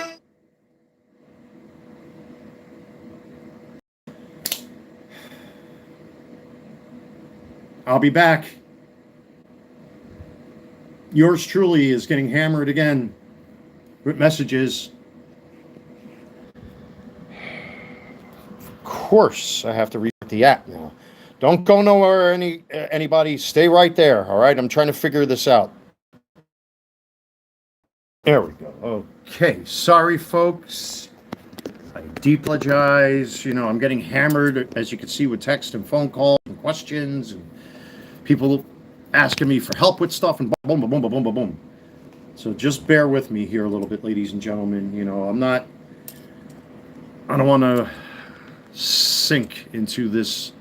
I'll be back. Yours truly is getting hammered again with messages. Of course, I have to read the app now. Don't go nowhere, anybody. Stay right there, all right? I'm trying to figure this out. There we go. Okay, sorry, folks. I apologize. You know, I'm getting hammered, as you can see, with text and phone calls and questions and people asking me for help with stuff and boom, boom, boom, boom, boom, boom. So just bear with me here a little bit, ladies and gentlemen. You know, I don't want to sink into this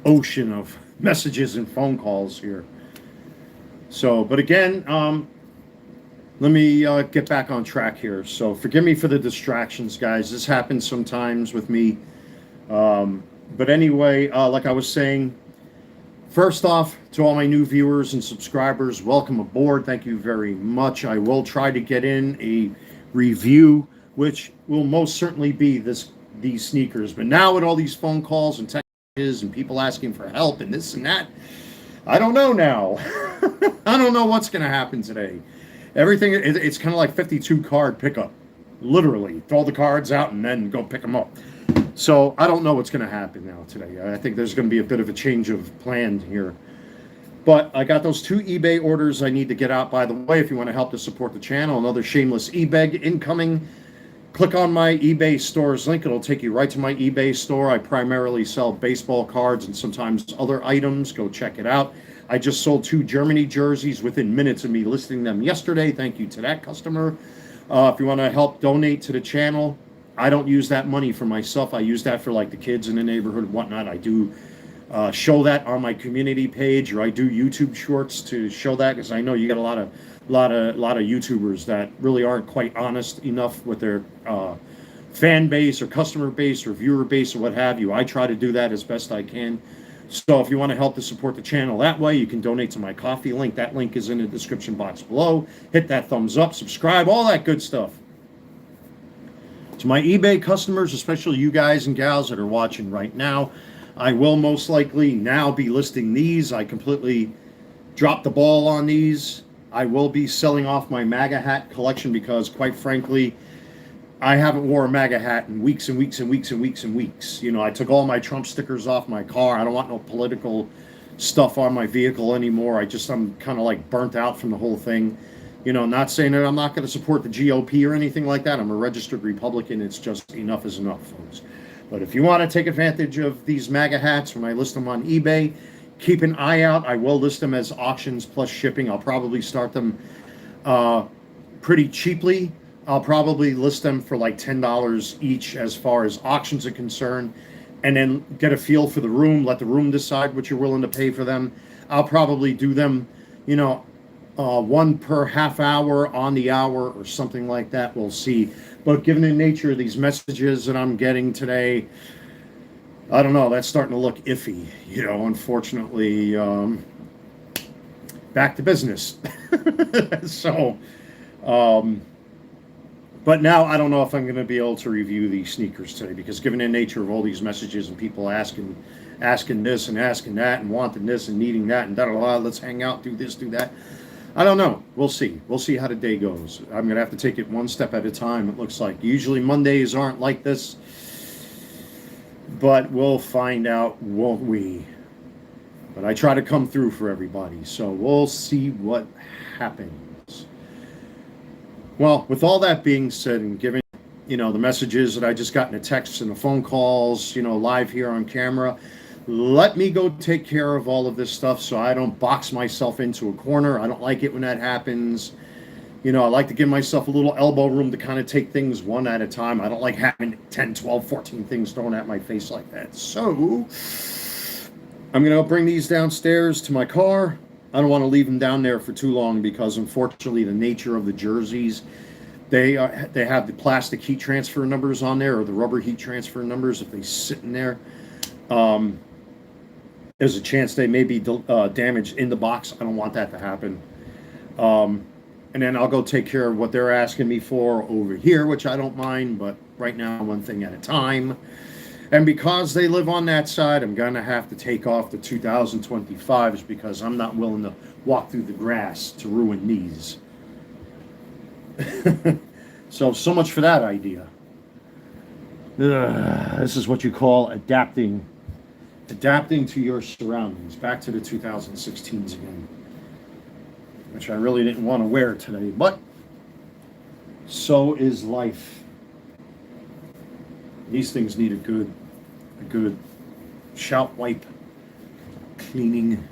ocean of messages and phone calls here. So, but again, let me get back on track here. So forgive me for the distractions, guys. This happens sometimes with me. But anyway, like I was saying, first off, to all my new viewers and subscribers, welcome aboard. Thank you very much. I will try to get in a review, which will most certainly be these sneakers. But now with all these phone calls and texts and people asking for help and this and that, I don't know now. I don't know what's going to happen today. Everything, it's kind of like 52 card pickup. Literally, throw the cards out and then go pick them up. So I don't know what's going to happen now today. I think there's going to be a bit of a change of plan here. But I got those 2 eBay orders I need to get out. By the way, if you want to help to support the channel, another shameless eBay incoming. Click on my eBay stores link. It'll take you right to my eBay store. I primarily sell baseball cards and sometimes other items. Go check it out. I just sold 2 Germany jerseys within minutes of me listing them yesterday. Thank you to that customer. If you want to help donate to the channel, I don't use that money for myself. I use that for like the kids in the neighborhood and whatnot. I do show that on my community page, or I do YouTube shorts to show that, because I know you got a lot of YouTubers that really aren't quite honest enough with their fan base or customer base or viewer base or what have you. I try to do that as best I can. So if you want to help to support the channel that way, you can donate to my coffee link. That link is in the description box below. Hit that thumbs up, subscribe, all that good stuff. To my eBay customers, especially you guys and gals that are watching right now, I will most likely now be listing these. I completely dropped the ball on these. I will be selling off my MAGA hat collection because, quite frankly, I haven't worn a MAGA hat in weeks and weeks and weeks and weeks and weeks. You know, I took all my Trump stickers off my car. I don't want no political stuff on my vehicle anymore. I'm kind of like burnt out from the whole thing. You know, not saying that I'm not going to support the GOP or anything like that. I'm a registered Republican. It's just enough is enough, folks. But if you want to take advantage of these MAGA hats when I list them on eBay, keep an eye out. I will list them as auctions plus shipping. I'll probably start them pretty cheaply. I'll probably list them for like $10 each as far as auctions are concerned, and then get a feel for the room. Let the room decide what you're willing to pay for them. I'll probably do them, you know, one per half hour on the hour or something like that. We'll see. But given the nature of these messages that I'm getting today, I don't know, that's starting to look iffy, you know, unfortunately. Back to business. So, but now I don't know if I'm going to be able to review these sneakers today, because given the nature of all these messages and people asking this and asking that and wanting this and needing that and da-da-da, let's hang out, do this, do that. I don't know. We'll see. We'll see how the day goes. I'm going to have to take it one step at a time, it looks like. Usually Mondays aren't like this, but we'll find out, won't we? But I try to come through for everybody, so we'll see what happens. Well, with all that being said, and given, you know, the messages that I just got in the texts and the phone calls, you know, live here on camera, let me go take care of all of this stuff so I don't box myself into a corner. I don't like it when that happens. You know, I like to give myself a little elbow room to kind of take things one at a time. I don't like having 10, 12, 14 things thrown at my face like that. So I'm going to bring these downstairs to my car. I don't want to leave them down there for too long because, unfortunately, the nature of the jerseys, they have the plastic heat transfer numbers on there, or the rubber heat transfer numbers. If they sit in there, there's a chance they may be damaged in the box. I don't want that to happen. And then I'll go take care of what they're asking me for over here, which I don't mind, but right now, one thing at a time. And because they live on that side, I'm going to have to take off the 2025s because I'm not willing to walk through the grass to ruin these. So much for that idea. This is what you call adapting to your surroundings. Back to the 2016s again, which I really didn't want to wear today, but so is life. These things need a good shout wipe cleaning.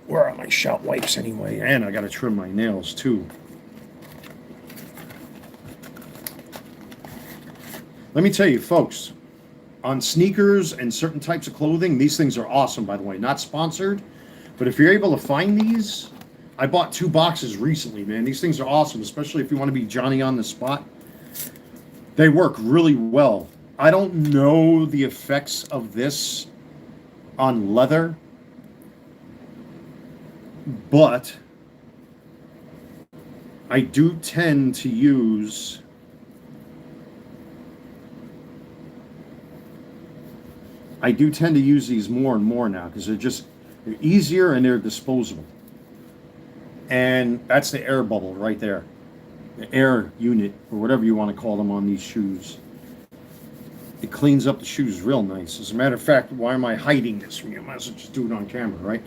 Where are my shout wipes anyway? And I got to trim my nails too. Let me tell you, folks, on sneakers and certain types of clothing, these things are awesome, by the way. Not sponsored, but if you're able to find these, I bought 2 boxes recently, man. These things are awesome, especially if you want to be Johnny on the spot. They work really well. I don't know the effects of this on leather, but I do tend to use these more and more now because they're easier and they're disposable. And that's the air bubble right there. The air unit, or whatever you want to call them on these shoes. It cleans up the shoes real nice. As a matter of fact, why am I hiding this from you? I might as well just do it on camera, right?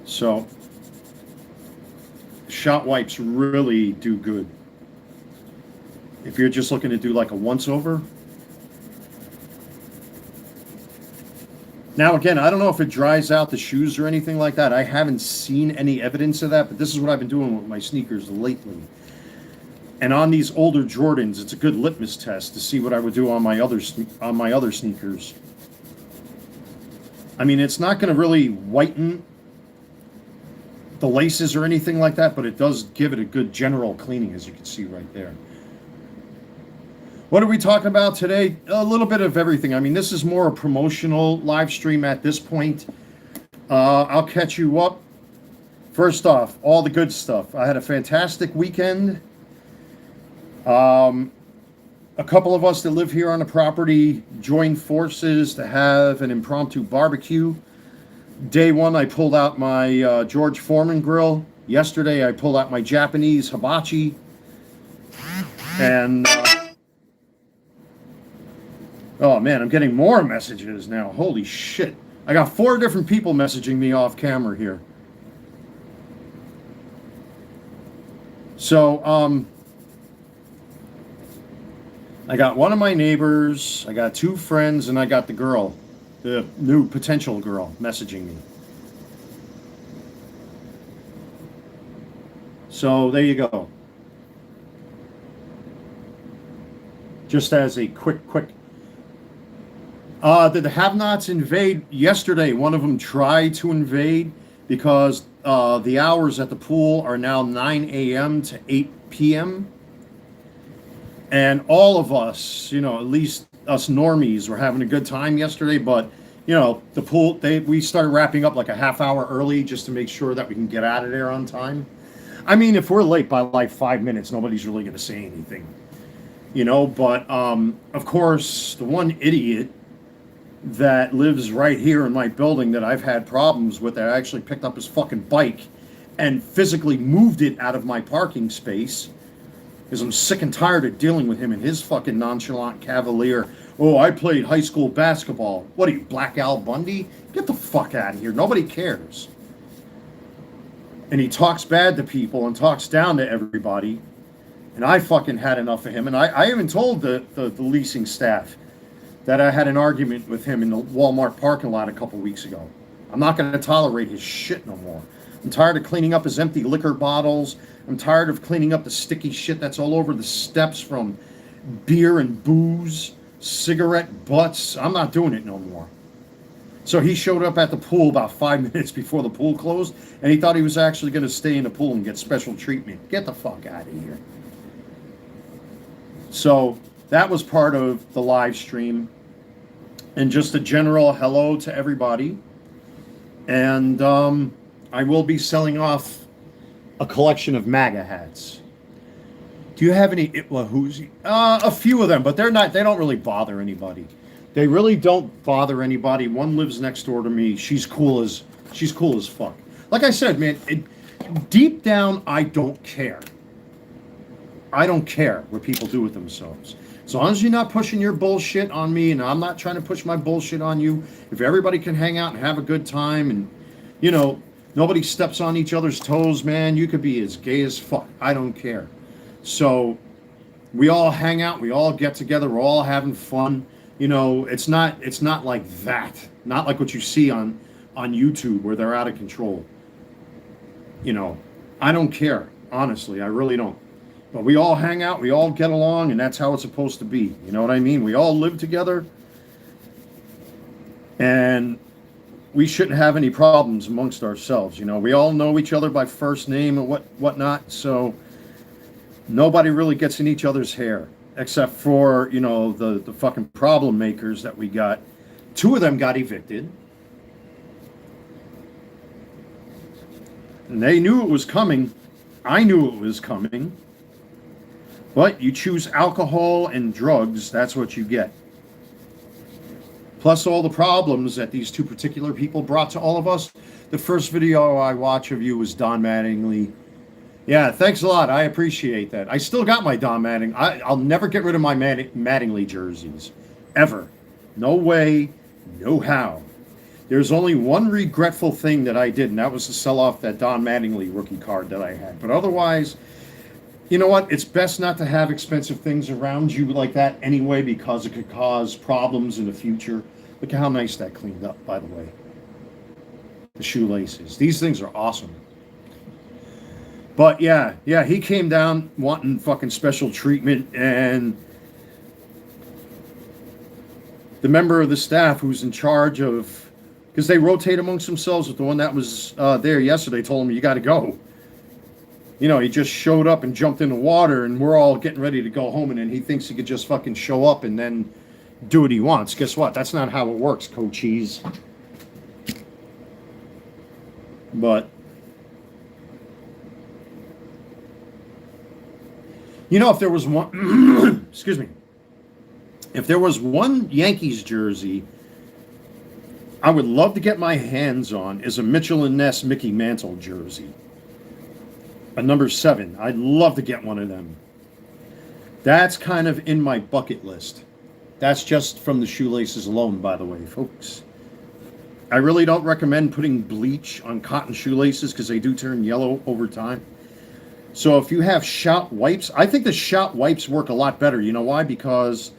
So, shot wipes really do good. If you're just looking to do like a once-over. Now, again, I don't know if it dries out the shoes or anything like that. I haven't seen any evidence of that, but this is what I've been doing with my sneakers lately. And on these older Jordans, it's a good litmus test to see what I would do on my other sneakers. I mean, it's not going to really whiten the laces or anything like that, but it does give it a good general cleaning, as you can see right there. What are we talking about today? A little bit of everything. I mean, this is more a promotional live stream at this point. I'll catch you up. First off, all the good stuff. I had a fantastic weekend. A couple of us that live here on the property joined forces to have an impromptu barbecue. Day one, I pulled out my George Foreman grill. Yesterday, I pulled out my Japanese hibachi. And... oh man, I'm getting more messages now. Holy shit. I got 4 different people messaging me off camera here. So, I got one of my neighbors, I got 2 friends, and I got the girl, the new potential girl, messaging me. So, there you go. Just as a quick did the have-nots invade yesterday? One of them tried to invade because the hours at the pool are now 9 a.m. to 8 p.m. And all of us, you know, at least us normies, were having a good time yesterday. But, you know, the pool, we started wrapping up like a half hour early just to make sure that we can get out of there on time. I mean, if we're late by like 5 minutes, nobody's really going to say anything, you know. But, of course, the one idiot that lives right here in my building that I've had problems with, that actually picked up his fucking bike and physically moved it out of my parking space, because I'm sick and tired of dealing with him and his fucking nonchalant cavalier. Oh, I played high school basketball. What are you, Black Al Bundy? Get the fuck out of here. Nobody cares. And he talks bad to people and talks down to everybody. And I fucking had enough of him. And I even told the leasing staff that I had an argument with him in the Walmart parking lot a couple weeks ago. I'm not going to tolerate his shit no more. I'm tired of cleaning up his empty liquor bottles. I'm tired of cleaning up the sticky shit that's all over the steps from beer and booze, cigarette butts. I'm not doing it no more. So he showed up at the pool about 5 minutes before the pool closed, and he thought he was actually going to stay in the pool and get special treatment. Get the fuck out of here. So that was part of the live stream, and just a general hello to everybody. And I will be selling off a collection of MAGA hats. Do you have any Itwahoozy? A few of them, but they don't really bother anybody. They really don't bother anybody. One lives next door to me. She's cool as fuck. Like I said, man, deep down, I don't care. I don't care what people do with themselves. As long as you're not pushing your bullshit on me, and I'm not trying to push my bullshit on you, if everybody can hang out and have a good time, and, you know, nobody steps on each other's toes, man, you could be as gay as fuck. I don't care. So we all hang out, we all get together, we're all having fun. You know, it's not like that. Not like what you see on YouTube where they're out of control. You know, I don't care. Honestly, I really don't. But we all hang out, we all get along, and that's how it's supposed to be. You know what I mean? We all live together, and we shouldn't have any problems amongst ourselves. You know, we all know each other by first name and whatnot, so nobody really gets in each other's hair, except for, you know, the fucking problem makers that we got. 2 of them got evicted. And they knew it was coming. I knew it was coming. But you choose alcohol and drugs, that's what you get. Plus all the problems that these 2 particular people brought to all of us. The first video I watch of you was Don Mattingly. Yeah, thanks a lot. I appreciate that. I still got my Don Mattingly. I'll never get rid of my Mattingly jerseys. Ever. No way, no how. There's only one regretful thing that I did, and that was to sell off that Don Mattingly rookie card that I had. But otherwise, You know what? It's best not to have expensive things around you like that anyway, because it could cause problems in the future. Look at how nice that cleaned up, by the way. The shoelaces. These things are awesome. But yeah, he came down wanting fucking special treatment, and the member of the staff who's in charge of, because they rotate amongst themselves, with the one that was there yesterday told him, you got to go. You know, he just showed up and jumped in the water, and we're all getting ready to go home, and then he thinks he could just fucking show up and then do what he wants. Guess what? That's not how it works, coaches. But you know, if there was one, excuse me, if there was one Yankees jersey I would love to get my hands on is a Mitchell and Ness Mickey Mantle jersey, a number 7. I'd love to get one of them. That's kind of in my bucket list. That's just from the shoelaces alone, by the way, folks. I really don't recommend putting bleach on cotton shoelaces because they do turn yellow over time. So if you have shop wipes, I think the shop wipes work a lot better. You know why? Because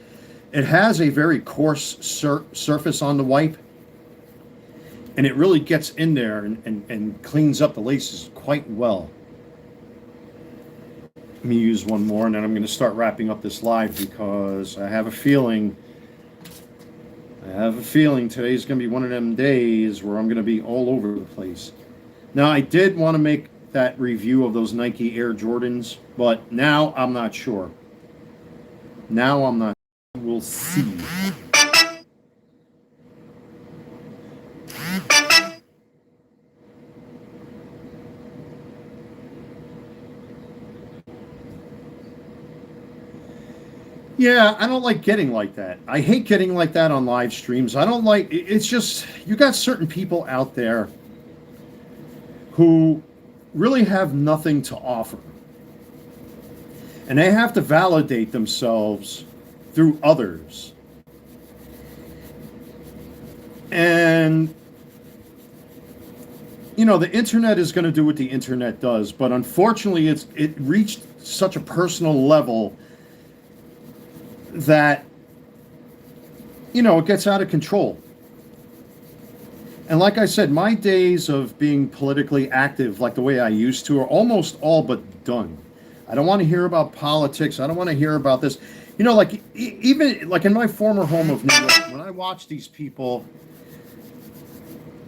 it has a very coarse surface on the wipe, and it really gets in there and cleans up the laces quite well. Let me use one more, and then I'm going to start wrapping up this live because I have a feeling today's going to be one of them days where I'm going to be all over the place. Now, I did want to make that review of those Nike Air Jordans, but now I'm not sure. Now I'm not. We'll see. Yeah, I don't like getting like that. I hate getting like that on live streams. I don't like, it's just, you got certain people out there who really have nothing to offer. And they have to validate themselves through others. And, you know, the internet is going to do what the internet does, but unfortunately it reached such a personal level that, you know, it gets out of control. And like I said, my days of being politically active like the way I used to are almost all but done. I don't want to hear about politics. I don't want to hear about this. You know, like even like in my former home of New York, when I watch these people,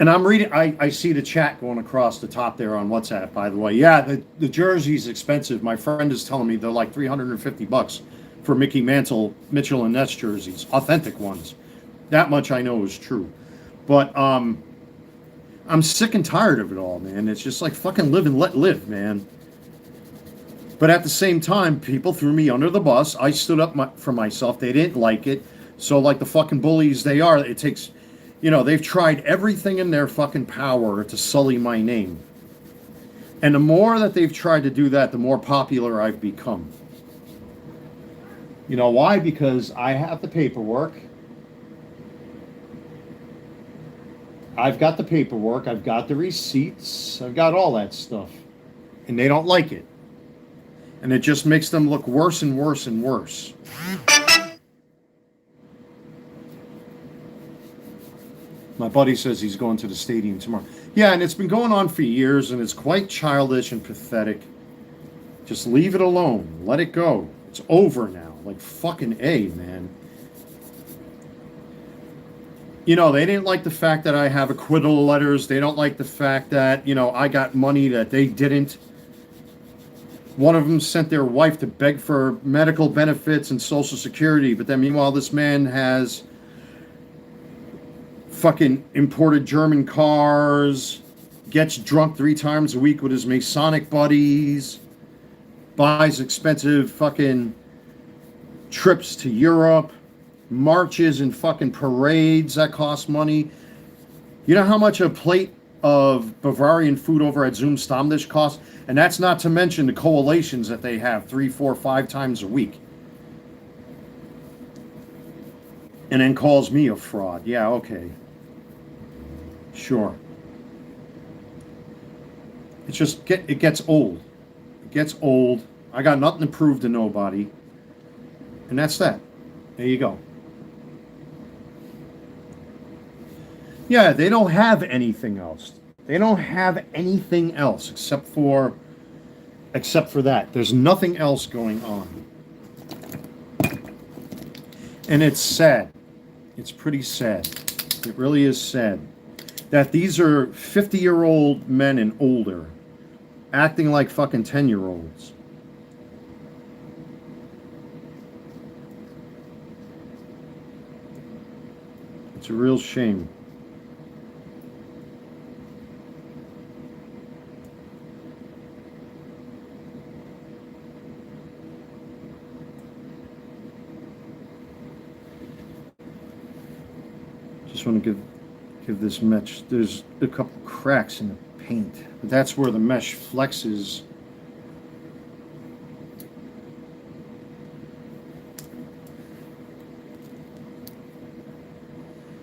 and I'm reading, I see the chat going across the top there on WhatsApp, by the way. Yeah, the jersey's expensive. My friend is telling me they're like $350 for Mickey Mantle, Mitchell and Ness jerseys, authentic ones. That much I know is true. But I'm sick and tired of it all, man. It's just like fucking live and let live, man. But at the same time, people threw me under the bus. I stood up for myself. They didn't like it. So like the fucking bullies they are, it takes, you know, they've tried everything in their fucking power to sully my name. And the more that they've tried to do that, the more popular I've become. You know why? Because I have the paperwork. I've got the paperwork. I've got the receipts. I've got all that stuff. And they don't like it. And it just makes them look worse and worse and worse. My buddy says he's going to the stadium tomorrow. Yeah, and it's been going on for years, and it's quite childish and pathetic. Just leave it alone. Let it go. It's over now. Like fucking A, man. You know, they didn't like the fact that I have acquittal letters. They don't like the fact that, you know, I got money that they didn't. One of them sent their wife to beg for medical benefits and Social Security, but then meanwhile this man has fucking imported German cars, gets drunk 3 times a week with his Masonic buddies, buys expensive fucking trips to Europe, marches and fucking parades that cost money. You know how much a plate of Bavarian food over at Zoom Stammtisch costs? And that's not to mention the collations that they have 3, 4, 5 times a week. And then calls me a fraud. Yeah, okay. Sure. It's just, it gets old. It gets old. I got nothing to prove to nobody. And that's that. There you go. Yeah, they don't have anything else. They don't have anything else except for that. There's nothing else going on. And it's sad. It's pretty sad. It really is sad that these are 50-year-old men and older acting like fucking 10-year-olds. It's a real shame. Just want to give this mesh. There's a couple cracks in the paint, but that's where the mesh flexes.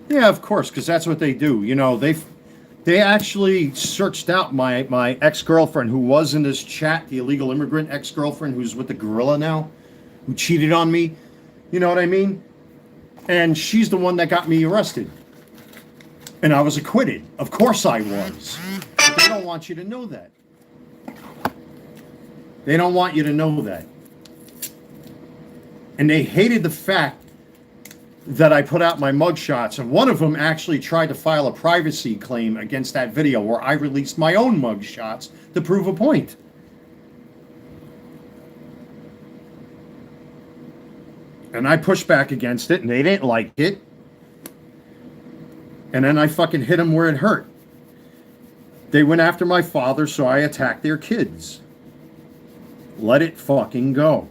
Yeah, of course, because that's what they do. You know, they actually searched out my ex-girlfriend who was in this chat, the illegal immigrant ex-girlfriend who's with the gorilla now, who cheated on me. You know what I mean? And she's the one that got me arrested. And I was acquitted. Of course I was. But they don't want you to know that. They don't want you to know that. And they hated the fact that I put out my mugshots. And one of them actually tried to file a privacy claim against that video where I released my own mugshots to prove a point. And I pushed back against it, and they didn't like it. And then I fucking hit them where it hurt. They went after my father, so I attacked their kids. Let it fucking go.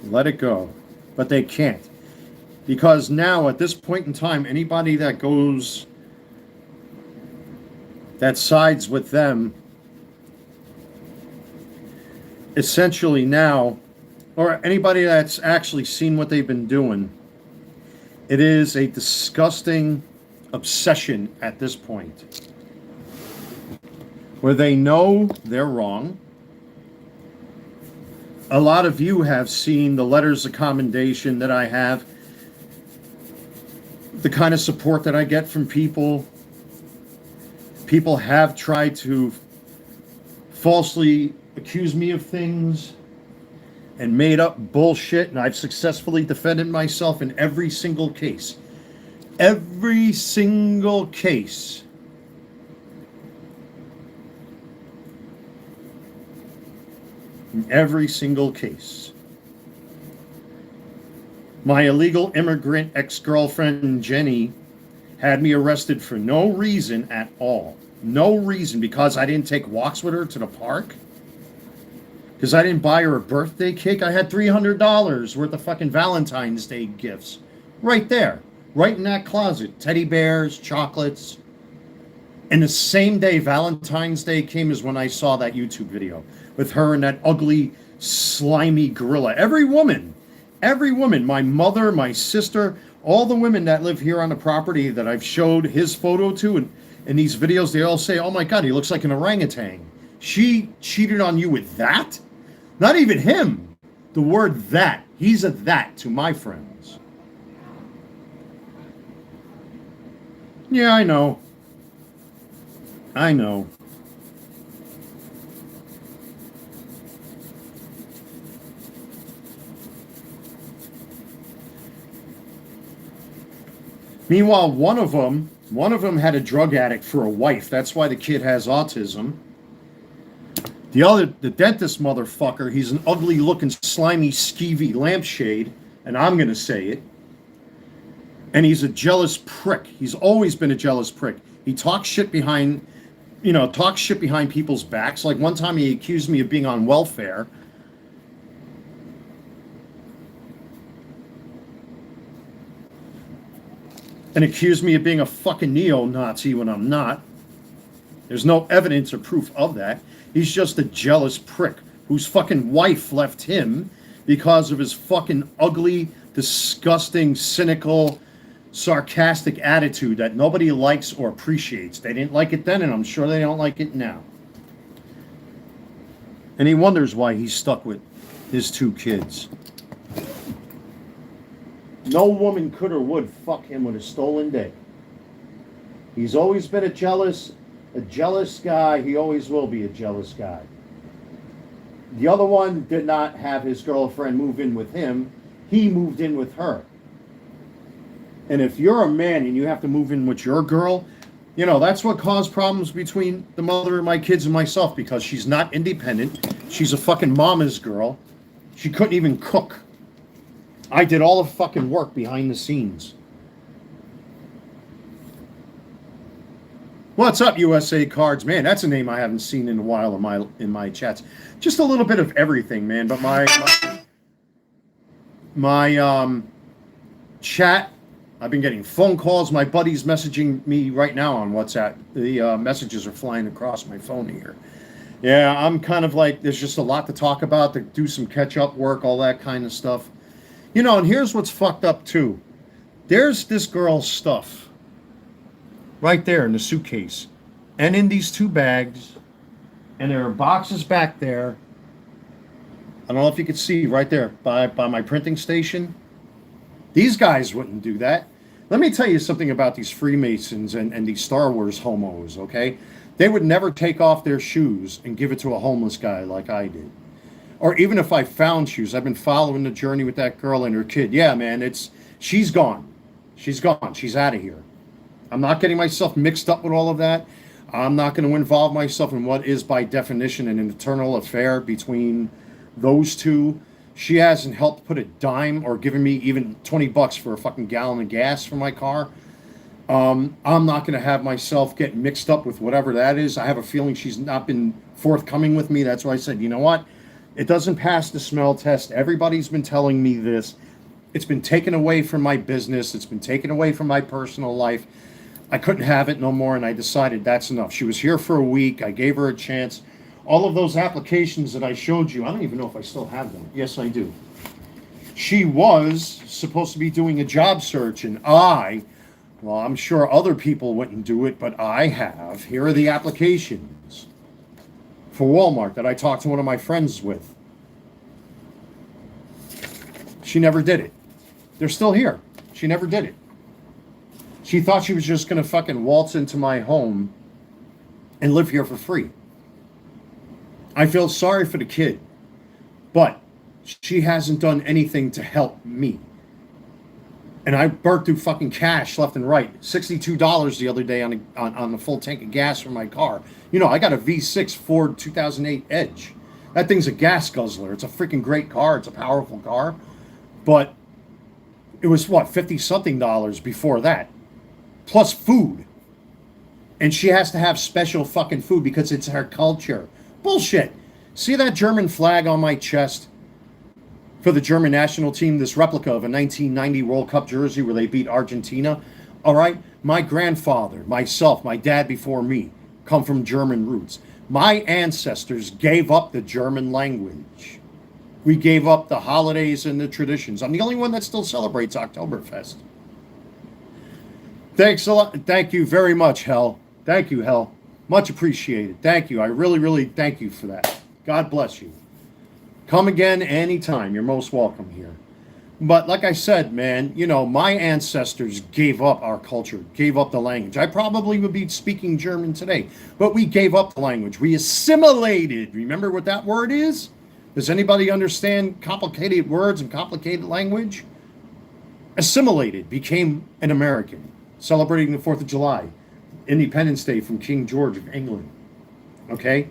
Let it go. But they can't. Because now, at this point in time, anybody that sides with them, essentially now, or anybody that's actually seen what they've been doing, it is a disgusting obsession at this point. Where they know they're wrong. A lot of you have seen the letters of commendation that I have, the kind of support that I get from people. People have tried to falsely accuse me of things and made up bullshit, and I've successfully defended myself in every single case. Every single case. In every single case. My illegal immigrant ex-girlfriend Jenny had me arrested for no reason at all. No reason, because I didn't take walks with her to the park. Because I didn't buy her a birthday cake. I had $300 worth of fucking Valentine's Day gifts. Right there. Right in that closet. Teddy bears, chocolates. And the same day Valentine's Day came is when I saw that YouTube video. With her and that ugly, slimy gorilla. Every woman, my mother, my sister, all the women that live here on the property that I've showed his photo to and in these videos, they all say, oh my God, he looks like an orangutan. She cheated on you with that? Not even him. The word that. He's a that to my friends. Yeah, I know. I know. Meanwhile, one of them had a drug addict for a wife. That's why the kid has autism. The dentist motherfucker, he's an ugly-looking, slimy, skeevy lampshade, and I'm going to say it. And he's a jealous prick. He's always been a jealous prick. He talks shit behind people's backs. Like one time he accused me of being on welfare. And accused me of being a fucking neo-Nazi when I'm not. There's no evidence or proof of that. He's just a jealous prick whose fucking wife left him because of his fucking ugly, disgusting, cynical, sarcastic attitude that nobody likes or appreciates. They didn't like it then, and I'm sure they don't like it now. And he wonders why he's stuck with his 2 kids. No woman could or would fuck him with a stolen day. He's always been a jealous guy. He always will be a jealous guy. The other one did not have his girlfriend move in with him. He moved in with her. And if you're a man and you have to move in with your girl, you know, that's what caused problems between the mother of my kids and myself, because she's not independent. She's a fucking mama's girl. She couldn't even cook. I did all the fucking work behind the scenes. What's up, USA Cards? Man, that's a name I haven't seen in a while in my chats. Just a little bit of everything, man. But my chat, I've been getting phone calls. My buddy's messaging me right now on WhatsApp. The messages are flying across my phone here. Yeah, I'm kind of like, there's just a lot to talk about, to do some catch-up work, all that kind of stuff. You know, and here's what's fucked up, too. There's this girl's stuff right there in the suitcase and in these 2 bags, and there are boxes back there. I don't know if you could see right there by my printing station. These guys wouldn't do that. Let me tell you something about these Freemasons and these Star Wars homos, okay? They would never take off their shoes and give it to a homeless guy like I did. Or even if I found shoes, I've been following the journey with that girl and her kid. Yeah, man, she's gone. She's gone. She's out of here. I'm not getting myself mixed up with all of that. I'm not going to involve myself in what is by definition an eternal affair between those 2. She hasn't helped put a dime or given me even $20 for a fucking gallon of gas for my car. I'm not going to have myself get mixed up with whatever that is. I have a feeling she's not been forthcoming with me. That's why I said, you know what? It doesn't pass the smell test. Everybody's been telling me this. It's been taken away from my business. It's been taken away from my personal life. I couldn't have it no more, and I decided that's enough. She was here for a week. I gave her a chance. All of those applications that I showed you, I don't even know if I still have them. Yes, I do. She was supposed to be doing a job search, and well, I'm sure other people wouldn't do it, but I have. Here are the applications for Walmart that I talked to one of my friends with. She never did it. They're still here. She never did it. She thought she was just going to fucking waltz into my home and live here for free. I feel sorry for the kid, but she hasn't done anything to help me. And I burnt through fucking cash left and right. $62 the other day on the full tank of gas for my car. You know, I got a V6 Ford 2008 Edge. That thing's a gas guzzler. It's a freaking great car. It's a powerful car. But it was, what, $50-something before that. Plus food. And she has to have special fucking food because it's her culture. Bullshit. See that German flag on my chest? For the German national team, this replica of a 1990 World Cup jersey where they beat Argentina. All right? My grandfather, myself, my dad before me, come from German roots. My ancestors gave up the German language. We gave up the holidays and the traditions. I'm the only one that still celebrates Oktoberfest. Thanks a lot. Thank you very much, Hell. Thank you, Hell. Much appreciated. Thank you. I really, really thank you for that. God bless you. Come again anytime. You're most welcome here. But like I said, man, you know, my ancestors gave up our culture, gave up the language. I probably would be speaking German today, but we gave up the language. We assimilated. Remember what that word is? Does anybody understand complicated words and complicated language? Assimilated, became an American, celebrating the 4th of July, Independence Day from King George of England. Okay?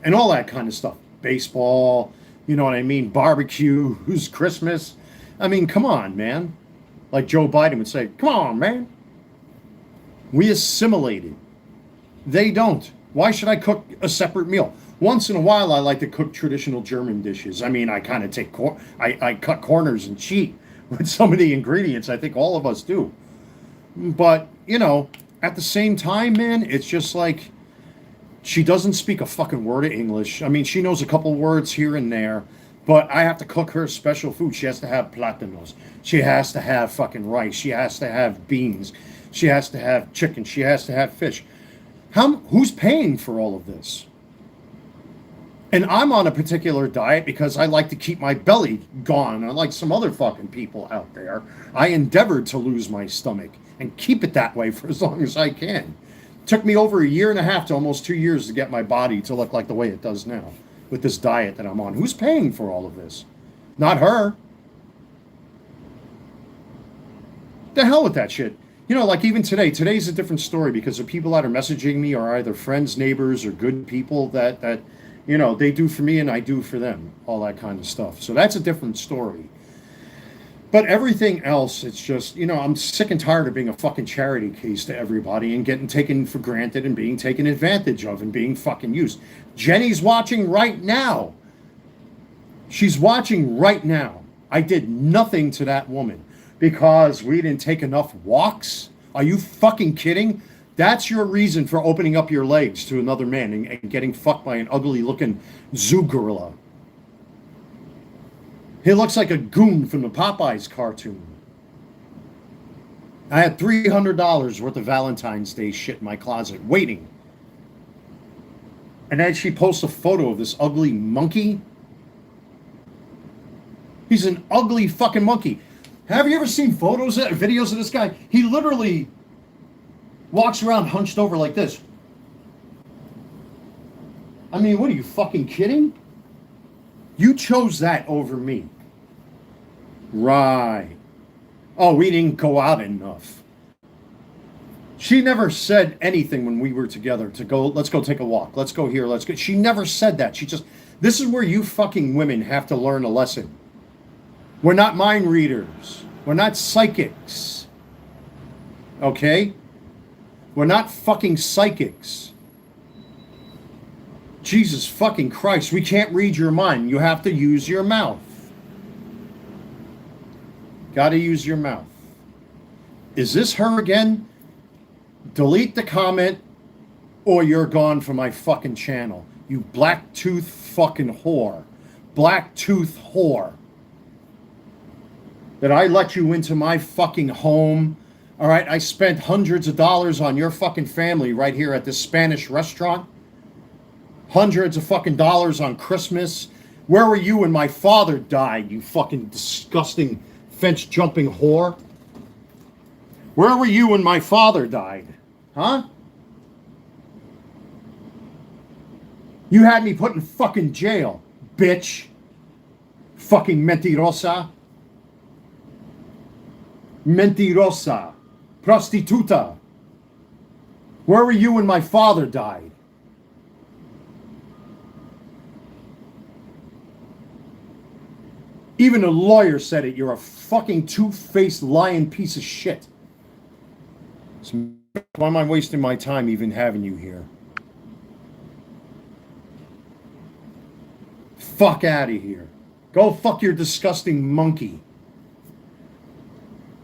And all that kind of stuff. Baseball, you know what I mean? Barbecues, Christmas. I mean, come on, man. Like Joe Biden would say, come on, man. We assimilated. They don't. Why should I cook a separate meal? Once in a while, I like to cook traditional German dishes. I mean, I kind of take, I cut corners and cheat with some of the ingredients. I think all of us do. But, you know, at the same time, man, it's just like, she doesn't speak a fucking word of English. I mean, she knows a couple words here and there, But I have to cook her special food. She has to have platanos. She has to have fucking rice. She has to have beans. She has to have chicken. She has to have fish. Who's paying for all of this? And I'm on a particular diet because I like to keep my belly gone. Unlike some other fucking people out there, I endeavored to lose my stomach and keep it that way for as long as I can. It took me over 1.5 years to almost 2 years to get my body to look like the way it does now with this diet that I'm on. Who's paying for all of this? Not her. The hell with that shit. You know, like even today's a different story because the people that are messaging me are either friends, neighbors, or good people that you know, they do for me and I do for them, all that kind of stuff. So that's a different story. But everything else, it's just, you know, I'm sick and tired of being a fucking charity case to everybody and getting taken for granted and being taken advantage of and being fucking used. Jenny's watching right now. She's watching right now. I did nothing to that woman because we didn't take enough walks. Are you fucking kidding? That's your reason for opening up your legs to another man and getting fucked by an ugly-looking zoo gorilla. He looks like a goon from the Popeyes cartoon. I had $300 worth of Valentine's Day shit in my closet waiting. And then she posts a photo of this ugly monkey. He's an ugly fucking monkey. Have you ever seen videos of this guy? He literally walks around hunched over like this. I mean, what are you fucking kidding? You chose that over me. Right. Oh, we didn't go out enough. She never said anything when we were together to go, let's go take a walk. Let's go here. Let's go. She never said that. This is where you fucking women have to learn a lesson. We're not mind readers. We're not psychics. Okay? We're not fucking psychics. Jesus fucking Christ, we can't read your mind. You have to use your mouth. Gotta use your mouth. Is this her again? Delete the comment or you're gone from my fucking channel. You black tooth fucking whore. Black tooth whore. That I let you into my fucking home. All right, I spent hundreds of dollars on your fucking family right here at this Spanish restaurant. Hundreds of fucking dollars on Christmas. Where were you when my father died, you fucking disgusting fence-jumping whore? Where were you when my father died? Huh? You had me put in fucking jail, bitch. Fucking mentirosa. Mentirosa. Prostituta. Where were you when my father died? Even a lawyer said it. You're a fucking two-faced lying piece of shit. So why am I wasting my time even having you here? Fuck out of here. Go fuck your disgusting monkey.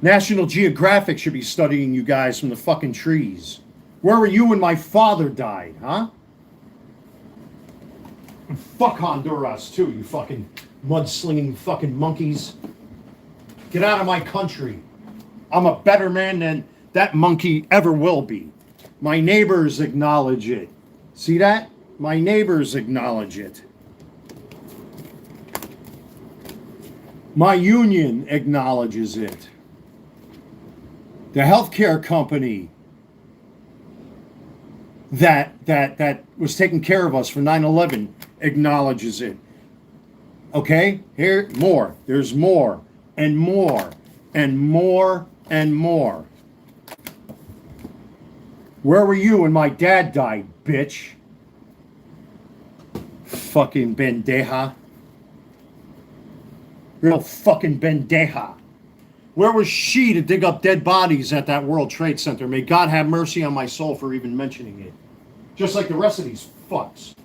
National Geographic should be studying you guys from the fucking trees. Where were you when my father died, huh? And fuck Honduras too, you fucking mudslinging fucking monkeys. Get out of my country. I'm a better man than that monkey ever will be. My neighbors acknowledge it. See that? My neighbors acknowledge it. My union acknowledges it. The healthcare company that was taking care of us for 9/11 acknowledges it. Okay? Here, more. There's more and more and more and more. Where were you when my dad died, bitch? Fucking bendeja. Real fucking bendeja. Where was she to dig up dead bodies at that World Trade Center? May God have mercy on my soul for even mentioning it. Just like the rest of these fucks.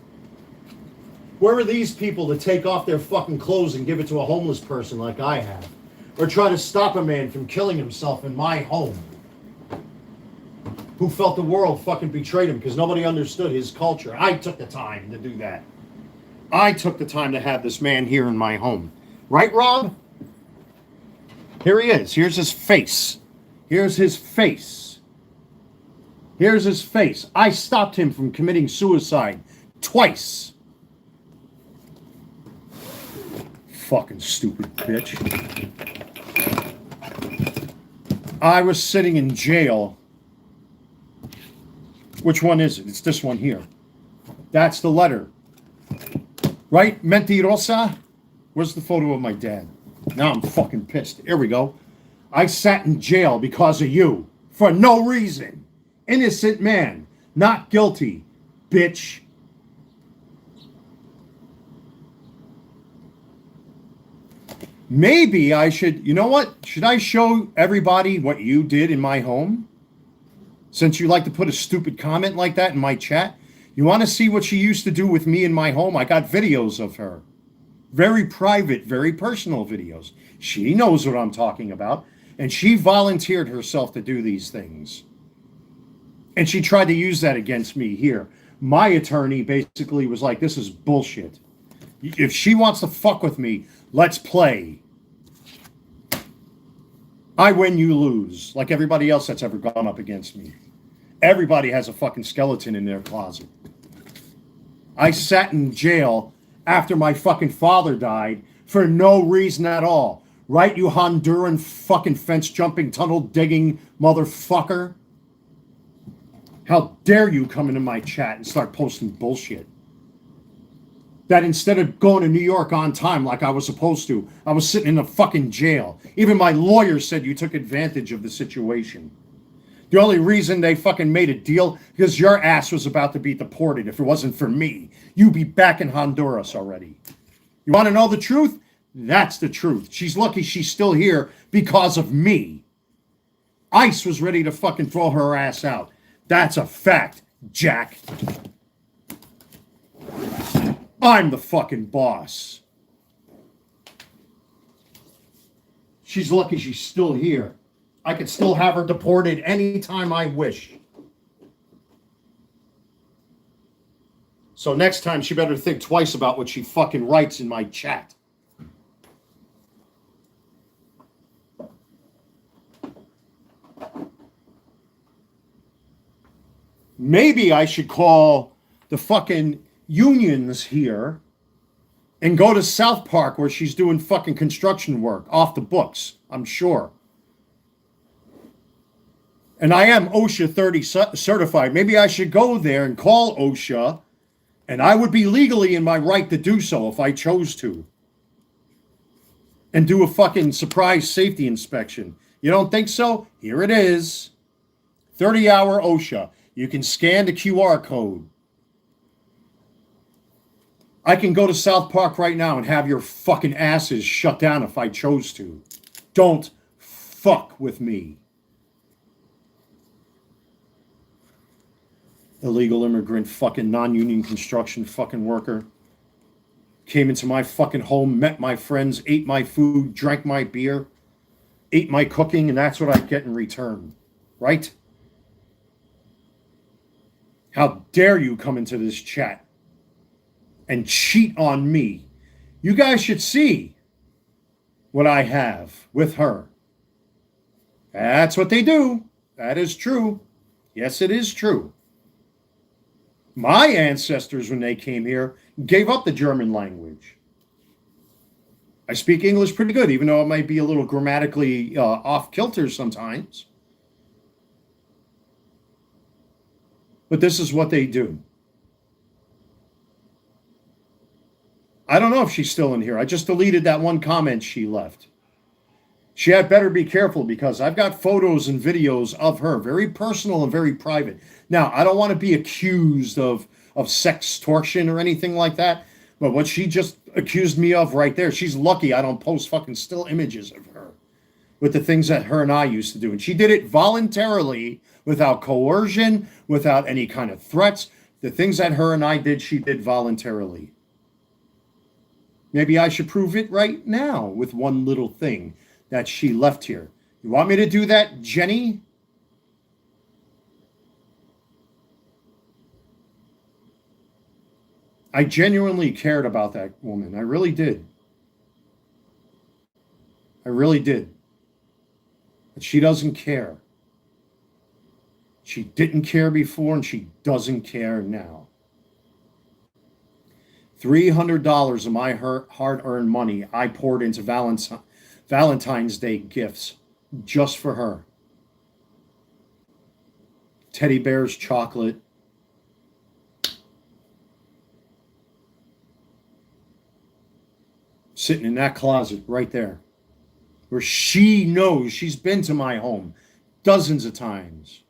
Where are these people to take off their fucking clothes and give it to a homeless person like I have? Or try to stop a man from killing himself in my home? Who felt the world fucking betrayed him because nobody understood his culture. I took the time to do that. I took the time to have this man here in my home. Right, Rob? Here he is. Here's his face. Here's his face. Here's his face. I stopped him from committing suicide twice. Fucking stupid bitch. I was sitting in jail. Which one is it? It's this one here. That's the letter. Right? Mentirosa? Where's the photo of my dad? Now I'm fucking pissed. Here we go. I sat in jail because of you. For no reason. Innocent man. Not guilty. Bitch. Maybe I should, you know what? Should I show everybody what you did in my home? Since you like to put a stupid comment like that in my chat. You want to see what she used to do with me in my home? I got videos of her. Very private, very personal videos. She knows what I'm talking about. And she volunteered herself to do these things. And she tried to use that against me here. My attorney basically was like, this is bullshit. If she wants to fuck with me, let's play. I win, you lose. Like everybody else that's ever gone up against me. Everybody has a fucking skeleton in their closet. I sat in jail after my fucking father died for no reason at all. Right, you Honduran fucking fence jumping, tunnel digging motherfucker? How dare you come into my chat and start posting bullshit? That instead of going to New York on time like I was supposed to, I was sitting in a fucking jail. Even my lawyer said you took advantage of the situation. The only reason they fucking made a deal because your ass was about to be deported. If it wasn't for me, you'd be back in Honduras already. You want to know the truth? That's the truth. She's lucky she's still here because of me. ICE was ready to fucking throw her ass out. That's a fact, Jack. I'm the fucking boss. She's lucky she's still here. I could still have her deported anytime I wish. So next time she better think twice about what she fucking writes in my chat. Maybe I should call the fucking unions here and go to South Park where she's doing fucking construction work off the books, I'm sure. And I am OSHA 30 certified. Maybe I should go there and call OSHA, and I would be legally in my right to do so if I chose to. And do a fucking surprise safety inspection. You don't think so? Here it is. 30-hour OSHA. You can scan the QR code. I can go to South Park right now and have your fucking asses shut down if I chose to. Don't fuck with me. Illegal immigrant, fucking non-union construction fucking worker. Came into my fucking home, met my friends, ate my food, drank my beer, ate my cooking, and that's what I get in return. Right? How dare you come into this chat and cheat on me? You guys should see what I have with her. That's what they do. That is true. Yes, it is true. My ancestors, when they came here, gave up the German language. I speak English pretty good, even though it might be a little grammatically off kilter sometimes. But this is what they do. I don't know if she's still in here. I just deleted that one comment she left. She had better be careful because I've got photos and videos of her, very personal and very private. Now, I don't want to be accused of sextortion or anything like that, but what she just accused me of right there, she's lucky I don't post fucking still images of her with the things that her and I used to do. And she did it voluntarily, without coercion, without any kind of threats. The things that her and I did, she did voluntarily. Maybe I should prove it right now with one little thing that she left here. You want me to do that, Jenny? I genuinely cared about that woman. I really did. I really did. But she doesn't care. She didn't care before and she doesn't care now. $300 of my hard-earned money I poured into Valentine's Day gifts just for her. Teddy bears, chocolate. Sitting in that closet right there, where she knows she's been to my home dozens of times.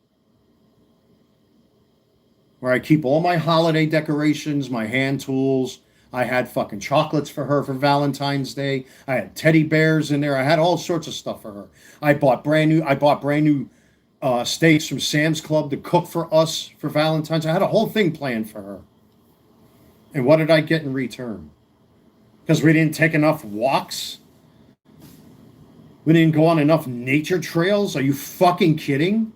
Where I keep all my holiday decorations, my hand tools. I had fucking chocolates for her for Valentine's Day. I had teddy bears in there. I had all sorts of stuff for her. I bought brand new steaks from Sam's Club to cook for us for Valentine's. I had a whole thing planned for her. And what did I get in return? Because we didn't take enough walks? We didn't go on enough nature trails? Are you fucking kidding?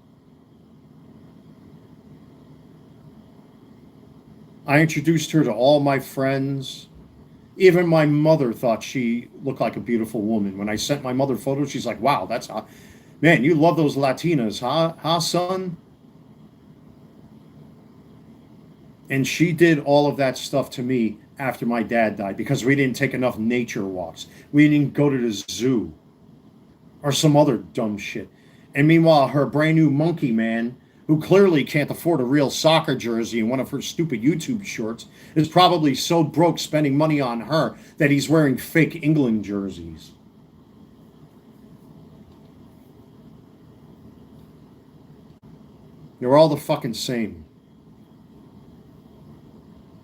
I introduced her to all my friends. Even my mother thought she looked like a beautiful woman. When I sent my mother photos, she's like, wow, that's hot. Man, you love those Latinas, huh, son? And she did all of that stuff to me after my dad died because we didn't take enough nature walks. We didn't go to the zoo or some other dumb shit. And meanwhile, her brand new monkey man, who clearly can't afford a real soccer jersey in one of her stupid YouTube shorts, is probably so broke spending money on her that he's wearing fake England jerseys. They're all the fucking same.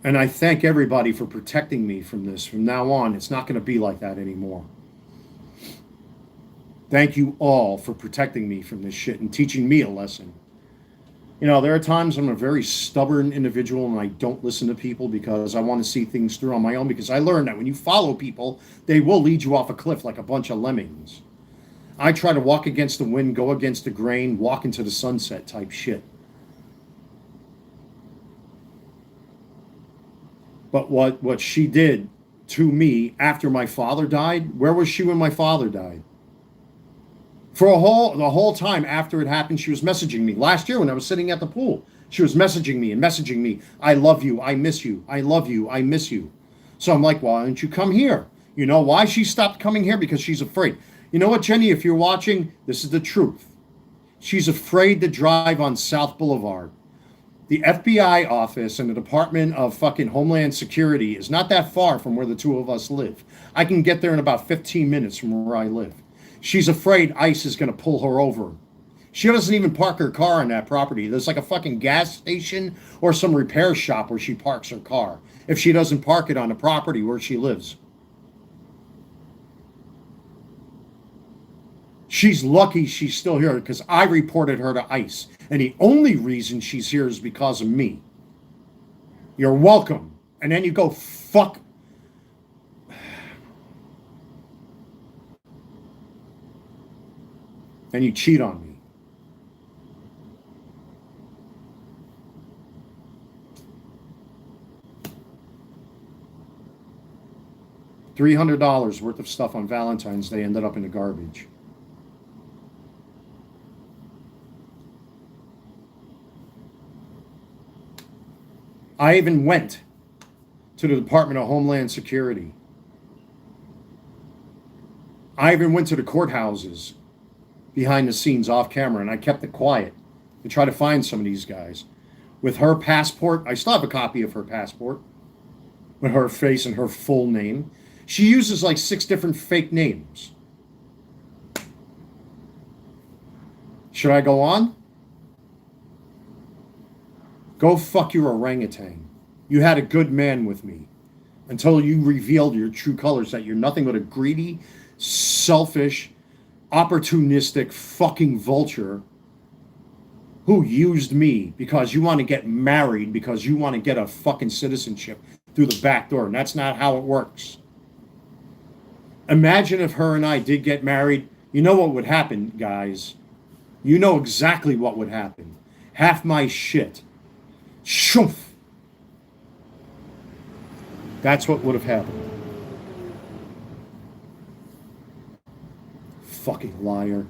And I thank everybody for protecting me from this. From now on, it's not going to be like that anymore. Thank you all for protecting me from this shit and teaching me a lesson. You know, there are times I'm a very stubborn individual and I don't listen to people because I want to see things through on my own, because I learned that when you follow people, they will lead you off a cliff like a bunch of lemmings. I try to walk against the wind, go against the grain, walk into the sunset type shit. But what she did to me after my father died, where was she when my father died? For the whole time after it happened, she was messaging me. Last year when I was sitting at the pool, she was messaging me. I love you. I miss you. I love you. I miss you. So I'm like, why don't you come here? You know why she stopped coming here? Because she's afraid. You know what, Jenny, if you're watching, this is the truth. She's afraid to drive on South Boulevard. The FBI office and the Department of fucking Homeland Security is not that far from where the two of us live. I can get there in about 15 minutes from where I live. She's afraid ICE is going to pull her over. She doesn't even park her car on that property. There's like a fucking gas station or some repair shop where she parks her car if she doesn't park it on the property where she lives. She's lucky she's still here because I reported her to ICE. And the only reason she's here is because of me. You're welcome. And then you go fuck. And you cheat on me. $300 worth of stuff on Valentine's Day ended up in the garbage. I even went to the Department of Homeland Security. I even went to the courthouses behind the scenes off camera, and I kept it quiet to try to find some of these guys. With her passport, I still have a copy of her passport with her face and her full name. She uses like 6 different fake names. Should I go on? Go fuck your orangutan. You had a good man with me until you revealed your true colors, that you're nothing but a greedy, selfish, opportunistic fucking vulture who used me because you want to get married, because you want to get a fucking citizenship through the back door. And that's not how it works. Imagine if her and I did get married. You know what would happen, guys. You know exactly what would happen. Half my shit. Shoof. That's what would have happened. Fucking liar.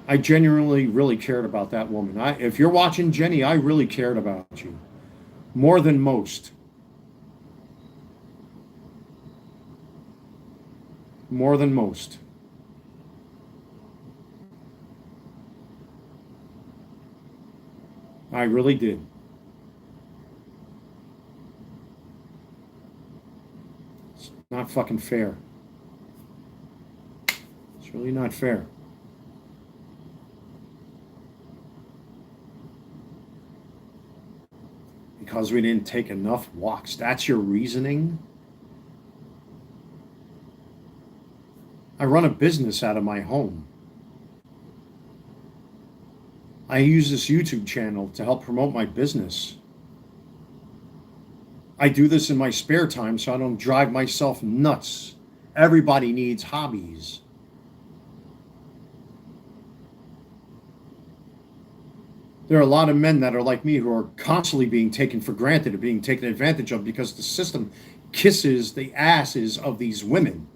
I genuinely really cared about that woman. If you're watching, Jenny, I really cared about you. More than most. More than most. I really did. It's not fucking fair. It's really not fair. Because we didn't take enough walks. That's your reasoning? I run a business out of my home. I use this YouTube channel to help promote my business. I do this in my spare time so I don't drive myself nuts. Everybody needs hobbies. There are a lot of men that are like me who are constantly being taken for granted and being taken advantage of because the system kisses the asses of these women.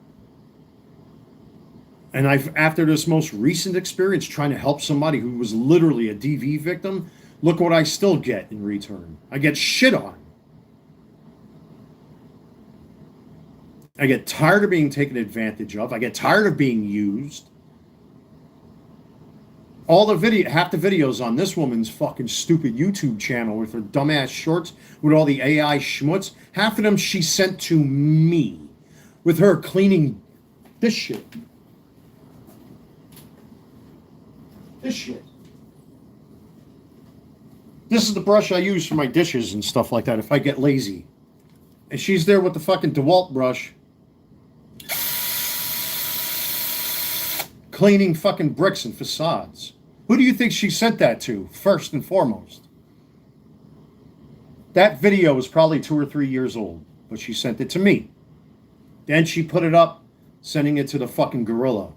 And after this most recent experience trying to help somebody who was literally a DV victim, look what I still get in return. I get shit on. I get tired of being taken advantage of. I get tired of being used. Half the videos on this woman's fucking stupid YouTube channel with her dumbass shorts with all the AI schmutz, half of them she sent to me with her cleaning this shit. This shit. This is the brush I use for my dishes and stuff like that if I get lazy. And she's there with the fucking DeWalt brush cleaning fucking bricks and facades. Who do you think she sent that to, first and foremost? That video was probably 2 or 3 years old, but she sent it to me. Then she put it up, sending it to the fucking gorilla.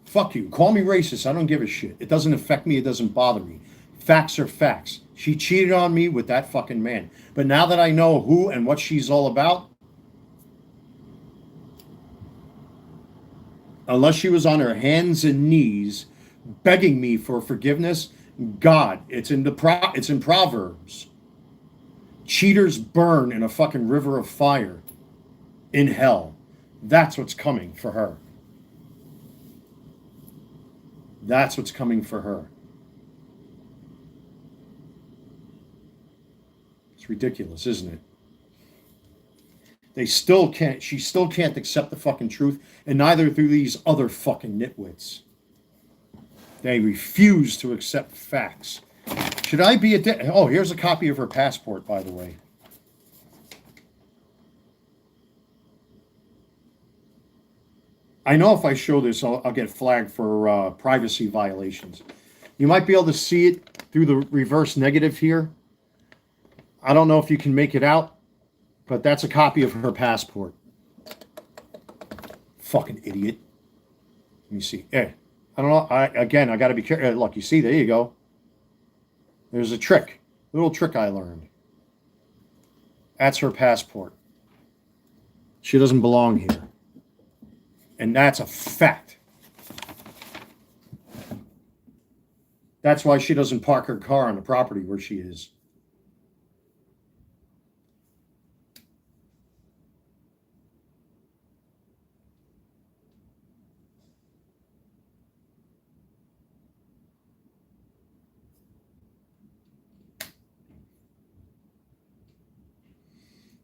Fuck you. Call me racist. I don't give a shit. It doesn't affect me. It doesn't bother me. Facts are facts. She cheated on me with that fucking man. But now that I know who and what she's all about, unless she was on her hands and knees begging me for forgiveness, God, it's in Proverbs. Cheaters burn in a fucking river of fire in hell. That's what's coming for her. That's what's coming for her. It's ridiculous, isn't it? She still can't accept the fucking truth, and neither do these other fucking nitwits. They refuse to accept facts. Should I be oh, here's a copy of her passport, by the way. I know if I show this, I'll get flagged for privacy violations. You might be able to see it through the reverse negative here. I don't know if you can make it out, but that's a copy of her passport. Fucking idiot. Let me see. Hey, I don't know. I got to be careful. Look, you see, there you go. There's a trick. Little trick I learned. That's her passport. She doesn't belong here. And that's a fact. That's why she doesn't park her car on the property where she is.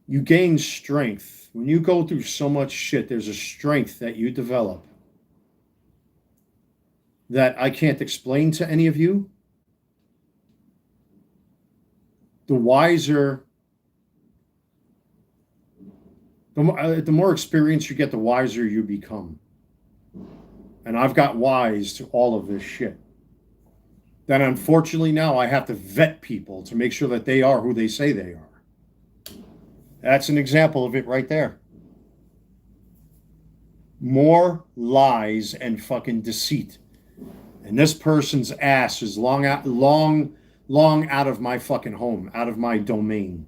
You gain strength. When you go through so much shit, there's a strength that you develop that I can't explain to any of you. The wiser, the more experience you get, the wiser you become. And I've got wise to all of this shit. Then unfortunately now I have to vet people to make sure that they are who they say they are. That's an example of it right there. More lies and fucking deceit. And this person's ass is long long out of my fucking home, out of my domain.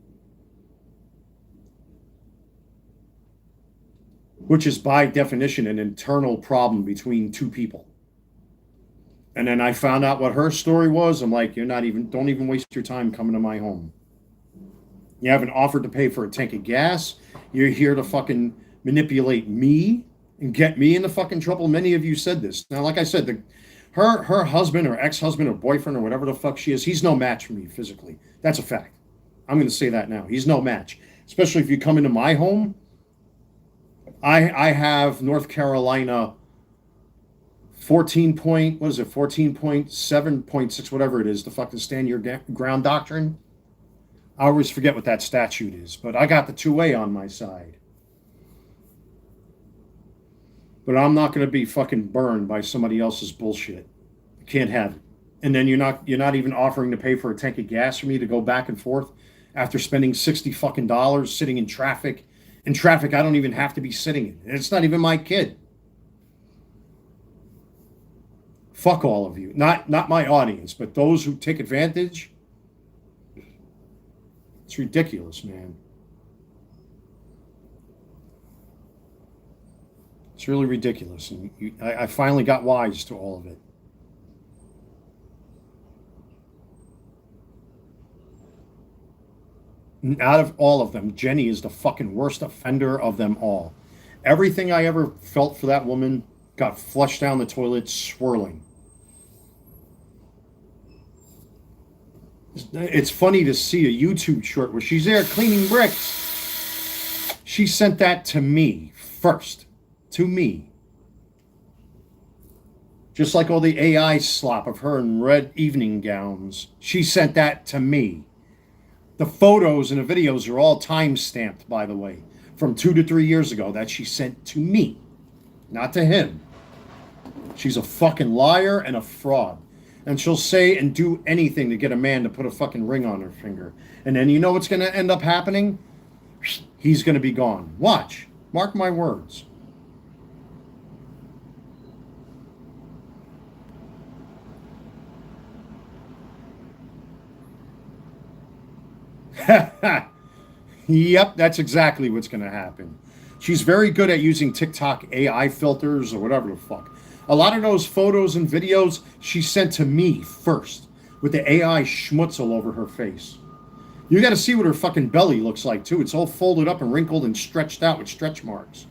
Which is by definition an internal problem between two people. And then I found out what her story was. I'm like, don't even waste your time coming to my home. You haven't offered to pay for a tank of gas. You're here to fucking manipulate me and get me into fucking trouble. Many of you said this. Now, like I said, her husband or ex-husband or boyfriend or whatever the fuck she is, he's no match for me physically. That's a fact. I'm going to say that now. He's no match. Especially if you come into my home. I have North Carolina 14.7.6, whatever it is, the fucking stand your ground doctrine. I always forget what that statute is, but I got the 2A on my side. But I'm not going to be fucking burned by somebody else's bullshit. I can't have it. And then you're not even offering to pay for a tank of gas for me to go back and forth after spending $60 fucking sitting in traffic. In traffic I don't even have to be sitting in. It's not even my kid. Fuck all of you. Not my audience, but those who take advantage. It's ridiculous, man. It's really ridiculous. And I finally got wise to all of it. And out of all of them, Jenny is the fucking worst offender of them all. Everything I ever felt for that woman got flushed down the toilet swirling. It's funny to see a YouTube short where she's there cleaning bricks. She sent that to me first. To me. Just like all the AI slop of her in red evening gowns. She sent that to me. The photos and the videos are all time-stamped, by the way, from 2 to 3 years ago that she sent to me, not to him. She's a fucking liar and a fraud. And she'll say and do anything to get a man to put a fucking ring on her finger. And then you know what's going to end up happening? He's going to be gone. Watch. Mark my words. Yep, that's exactly what's going to happen. She's very good at using TikTok AI filters or whatever the fuck. A lot of those photos and videos she sent to me first with the AI schmutz all over her face. You got to see what her fucking belly looks like too. It's all folded up and wrinkled and stretched out with stretch marks.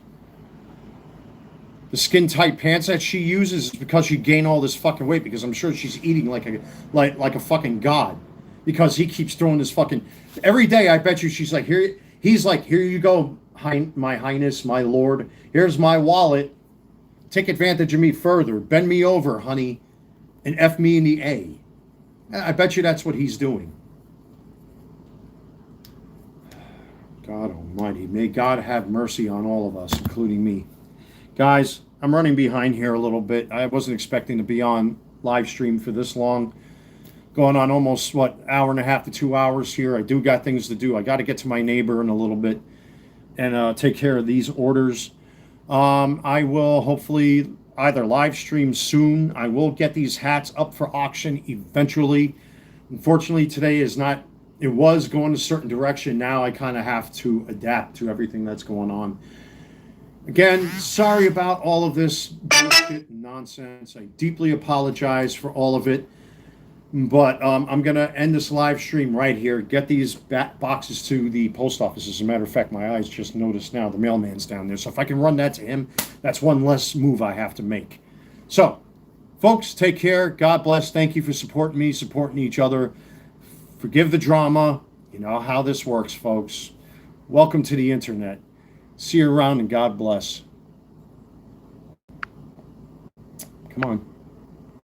The skin tight pants that she uses is because she gained all this fucking weight, because I'm sure she's eating like a fucking god. Because he keeps throwing this fucking every day. I bet you she's like, here. He's like, here you go, my highness, my lord. Here's my wallet. Take advantage of me further. Bend me over, honey, and F me in the A. I bet you that's what he's doing. God almighty. May God have mercy on all of us, including me. Guys, I'm running behind here a little bit. I wasn't expecting to be on live stream for this long. Going on almost, hour and a half to 2 hours here. I do got things to do. I got to get to my neighbor in a little bit and take care of these orders. I will hopefully either live stream soon. I will get these hats up for auction eventually. Unfortunately, today is not, it was going a certain direction. Now I kind of have to adapt to everything that's going on. Again, sorry about all of this bullshit and nonsense. I deeply apologize for all of it. But I'm going to end this live stream right here. Get these boxes to the post office. As a matter of fact, my eyes just noticed now the mailman's down there. So if I can run that to him, that's one less move I have to make. So, folks, take care. God bless. Thank you for supporting me, supporting each other. Forgive the drama. You know how this works, folks. Welcome to the internet. See you around, and God bless. Come on.